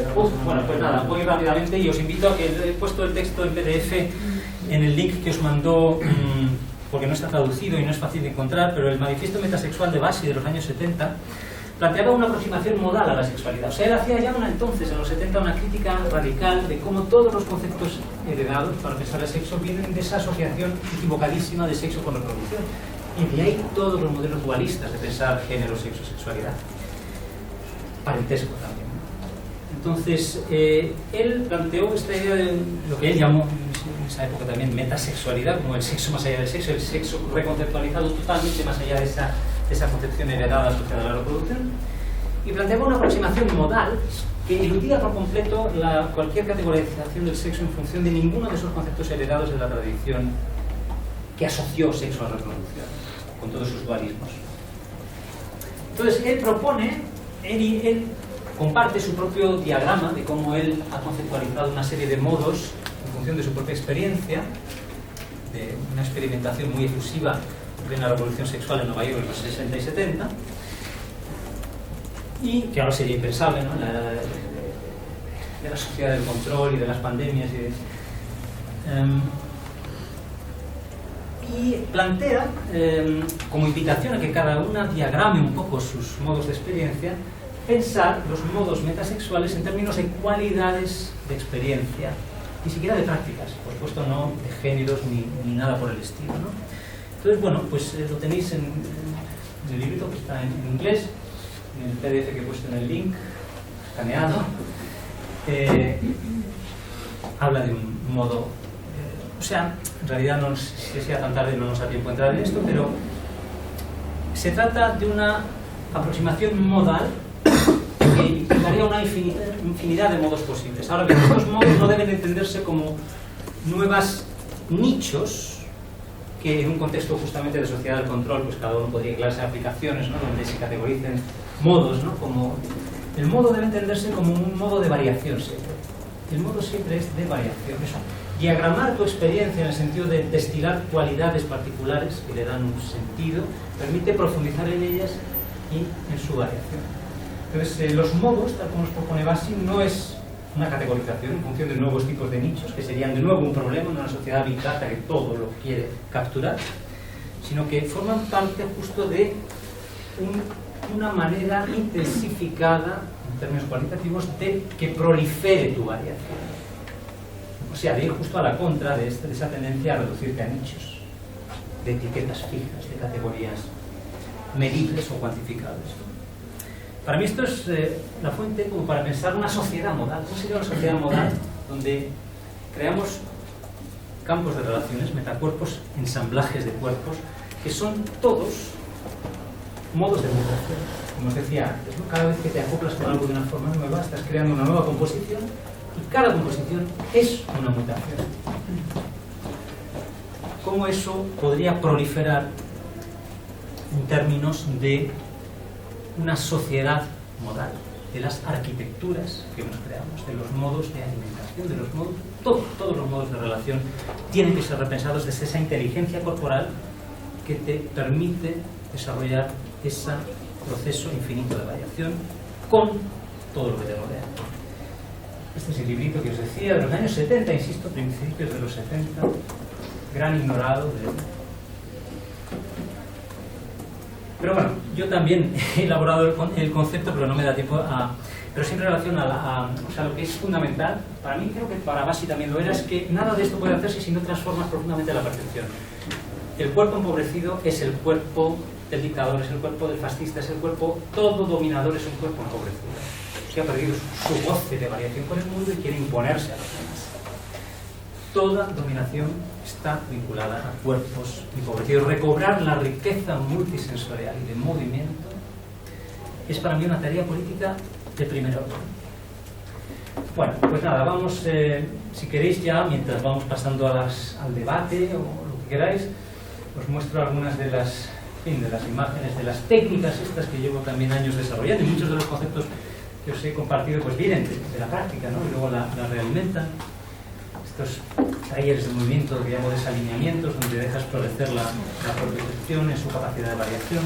Bueno, pues nada, voy rápidamente y os invito a que he puesto el texto en PDF en el link que os mandó, porque no está traducido y no es fácil de encontrar, pero el manifiesto metasexual de Bassi de los años 70 planteaba una aproximación modal a la sexualidad. O sea, él hacía ya entonces, en los 70, una crítica radical de cómo todos los conceptos heredados para pensar el sexo vienen de esa asociación equivocadísima de sexo con reproducción. Y de ahí todos los modelos dualistas de pensar género, sexo, sexualidad. Parentesco también. Entonces, él planteó esta idea de lo que él llamó en esa época también metasexualidad, como el sexo más allá del sexo, el sexo reconceptualizado totalmente más allá de esa concepción heredada asociada a la reproducción, y planteaba una aproximación modal que eludía por completo cualquier categorización del sexo en función de ninguno de esos conceptos heredados de la tradición que asoció sexo a reproducción, con todos sus dualismos. Entonces, él propone, él comparte su propio diagrama de cómo él ha conceptualizado una serie de modos en función de su propia experiencia, de una experimentación muy efusiva en plena revolución sexual en Nueva York en los 60 y 70, y que ahora sería impensable, ¿no?, de la sociedad del control y de las pandemias y plantea como invitación a que cada una diagrame un poco sus modos de experiencia pensar los modos metasexuales en términos de cualidades de experiencia, ni siquiera de prácticas, por supuesto no de géneros ni nada por el estilo, ¿no? Entonces, bueno, pues lo tenéis en el librito que está en inglés, en el PDF que he puesto en el link, escaneado. Habla de un modo, o sea, en realidad no sé si sea tan tarde, no nos da tiempo a entrar en esto, pero se trata de una aproximación modal que implicaría una infinidad de modos posibles. Ahora bien, estos modos no deben entenderse como nuevos nichos que en un contexto justamente de sociedad del control, pues cada uno podría crearse aplicaciones, ¿no?, donde se categoricen modos, ¿no? Como el modo debe entenderse como un modo de variación siempre. El modo siempre es de variación. Eso. Diagramar tu experiencia en el sentido de destilar cualidades particulares que le dan un sentido, permite profundizar en ellas y en su variación. Entonces, los modos, tal como nos propone Basin, no es una categorización en función de nuevos tipos de nichos, que serían de nuevo un problema en una sociedad big data que todo lo quiere capturar, sino que forman parte justo de una manera intensificada, en términos cualitativos, de que prolifere tu variación. O sea, de ir justo a la contra de esa tendencia a reducirte a nichos, de etiquetas fijas, de categorías medibles o cuantificables. Para mí esto es la fuente como para pensar una sociedad modal. ¿Cómo sería una sociedad modal donde creamos campos de relaciones, metacuerpos, ensamblajes de cuerpos, que son todos modos de mutación? Como os decía antes, ¿no? Cada vez que te acoplas con algo de una forma nueva, estás creando una nueva composición y cada composición es una mutación. ¿Cómo eso podría proliferar en términos de una sociedad modal, de las arquitecturas que nos creamos, de los modos de alimentación, de los modos, todos los modos de relación tienen que ser repensados desde esa inteligencia corporal que te permite desarrollar ese proceso infinito de variación con todo lo que te rodea. Este es el librito que os decía, de los años 70, insisto, principios de los 70, gran ignorado de... Pero bueno, yo también he elaborado el concepto, pero no me da tiempo a... Pero siempre en relación o sea, lo que es fundamental, para mí, creo que para Basi también lo era, es que nada de esto puede hacerse si no transformas profundamente la percepción. El cuerpo empobrecido es el cuerpo del dictador, es el cuerpo del fascista, es el cuerpo... Todo dominador es un cuerpo empobrecido, que ha perdido su goce de variación con el mundo y quiere imponerse a los demás. Toda dominación está vinculada a cuerpos empobrecidos. Recobrar la riqueza multisensorial y de movimiento es para mí una tarea política de primer orden. Bueno, pues nada, vamos, si queréis ya, mientras vamos pasando al debate o lo que queráis, os muestro algunas de las imágenes, de las técnicas estas que llevo también años desarrollando, y muchos de los conceptos que os he compartido pues vienen de la práctica, ¿no? Y luego la realimentan. Estos talleres de movimiento que llamo desalineamientos, donde dejas florecer la percepción en su capacidad de variación.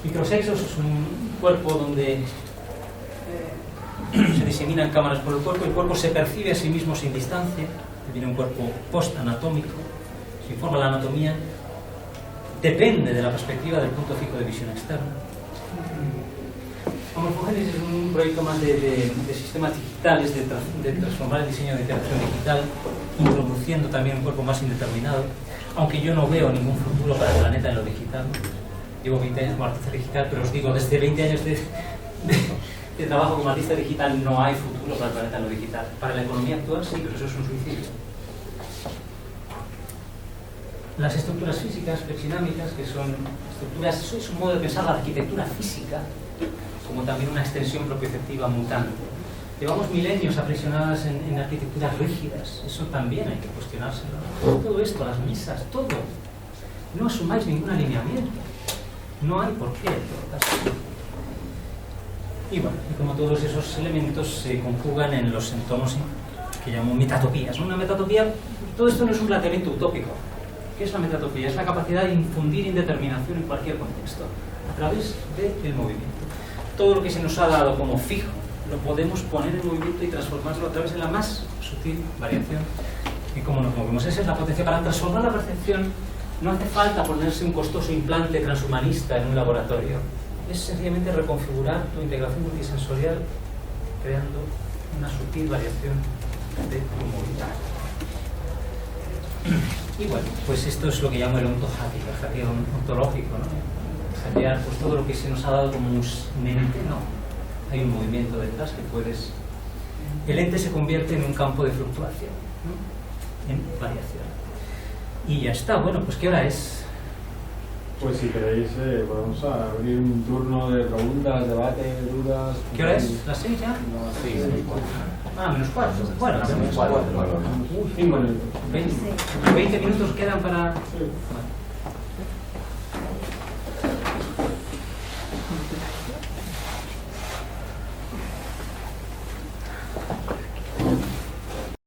Microsexos es un cuerpo donde se diseminan cámaras por el cuerpo se percibe a sí mismo sin distancia, tiene un cuerpo post-anatómico, se informa la anatomía, depende de la perspectiva del punto fijo de visión externa. Amorfogénesis es un proyecto más de sistemas digitales, de transformar el diseño de interacción digital, introduciendo también un cuerpo más indeterminado, aunque yo no veo ningún futuro para el planeta en lo digital. Llevo 20 años como artista digital, pero os digo, desde 20 años de trabajo como artista digital no hay futuro para el planeta en lo digital. Para la economía actual sí, pero eso es un suicidio. Las estructuras físicas, flexinámicas, que son estructuras, eso es un modo de pensar la arquitectura física como también una extensión propioceptiva mutante. Llevamos milenios aprisionadas en arquitecturas rígidas, eso también hay que cuestionárselo. Todo esto, las misas, todo. No asumáis ningún alineamiento. No hay por qué, en todo caso. Y bueno, y como todos esos elementos se conjugan en los entornos que llamo metatopías. Una metatopía, todo esto no es un planteamiento utópico. ¿Qué es la metatopía? Es la capacidad de infundir indeterminación en cualquier contexto, a través del movimiento. Todo lo que se nos ha dado como fijo, lo podemos poner en movimiento y transformarlo a través de la más sutil variación en cómo nos movemos. Esa es la potencia. Para transformar la percepción no hace falta ponerse un costoso implante transhumanista en un laboratorio. es sencillamente reconfigurar tu integración multisensorial creando una sutil variación de tu movilidad. Y bueno, pues esto es lo que llamo el ontohacking, el hackeo ontológico, ¿no? Hackear pues todo lo que se nos ha dado como un mente, no. Hay un movimiento detrás que puedes... El ente se convierte en un campo de fluctuación, ¿no? En variación. Y ya está. Bueno, pues ¿qué hora es? Pues si queréis, podemos abrir un turno de preguntas, debate, dudas. ¿Qué hora es? ¿Las 6 ya? Sí, Menos cuarto. Bueno, menos 4. 5 minutos. 20 minutos quedan para... Sí. Vale.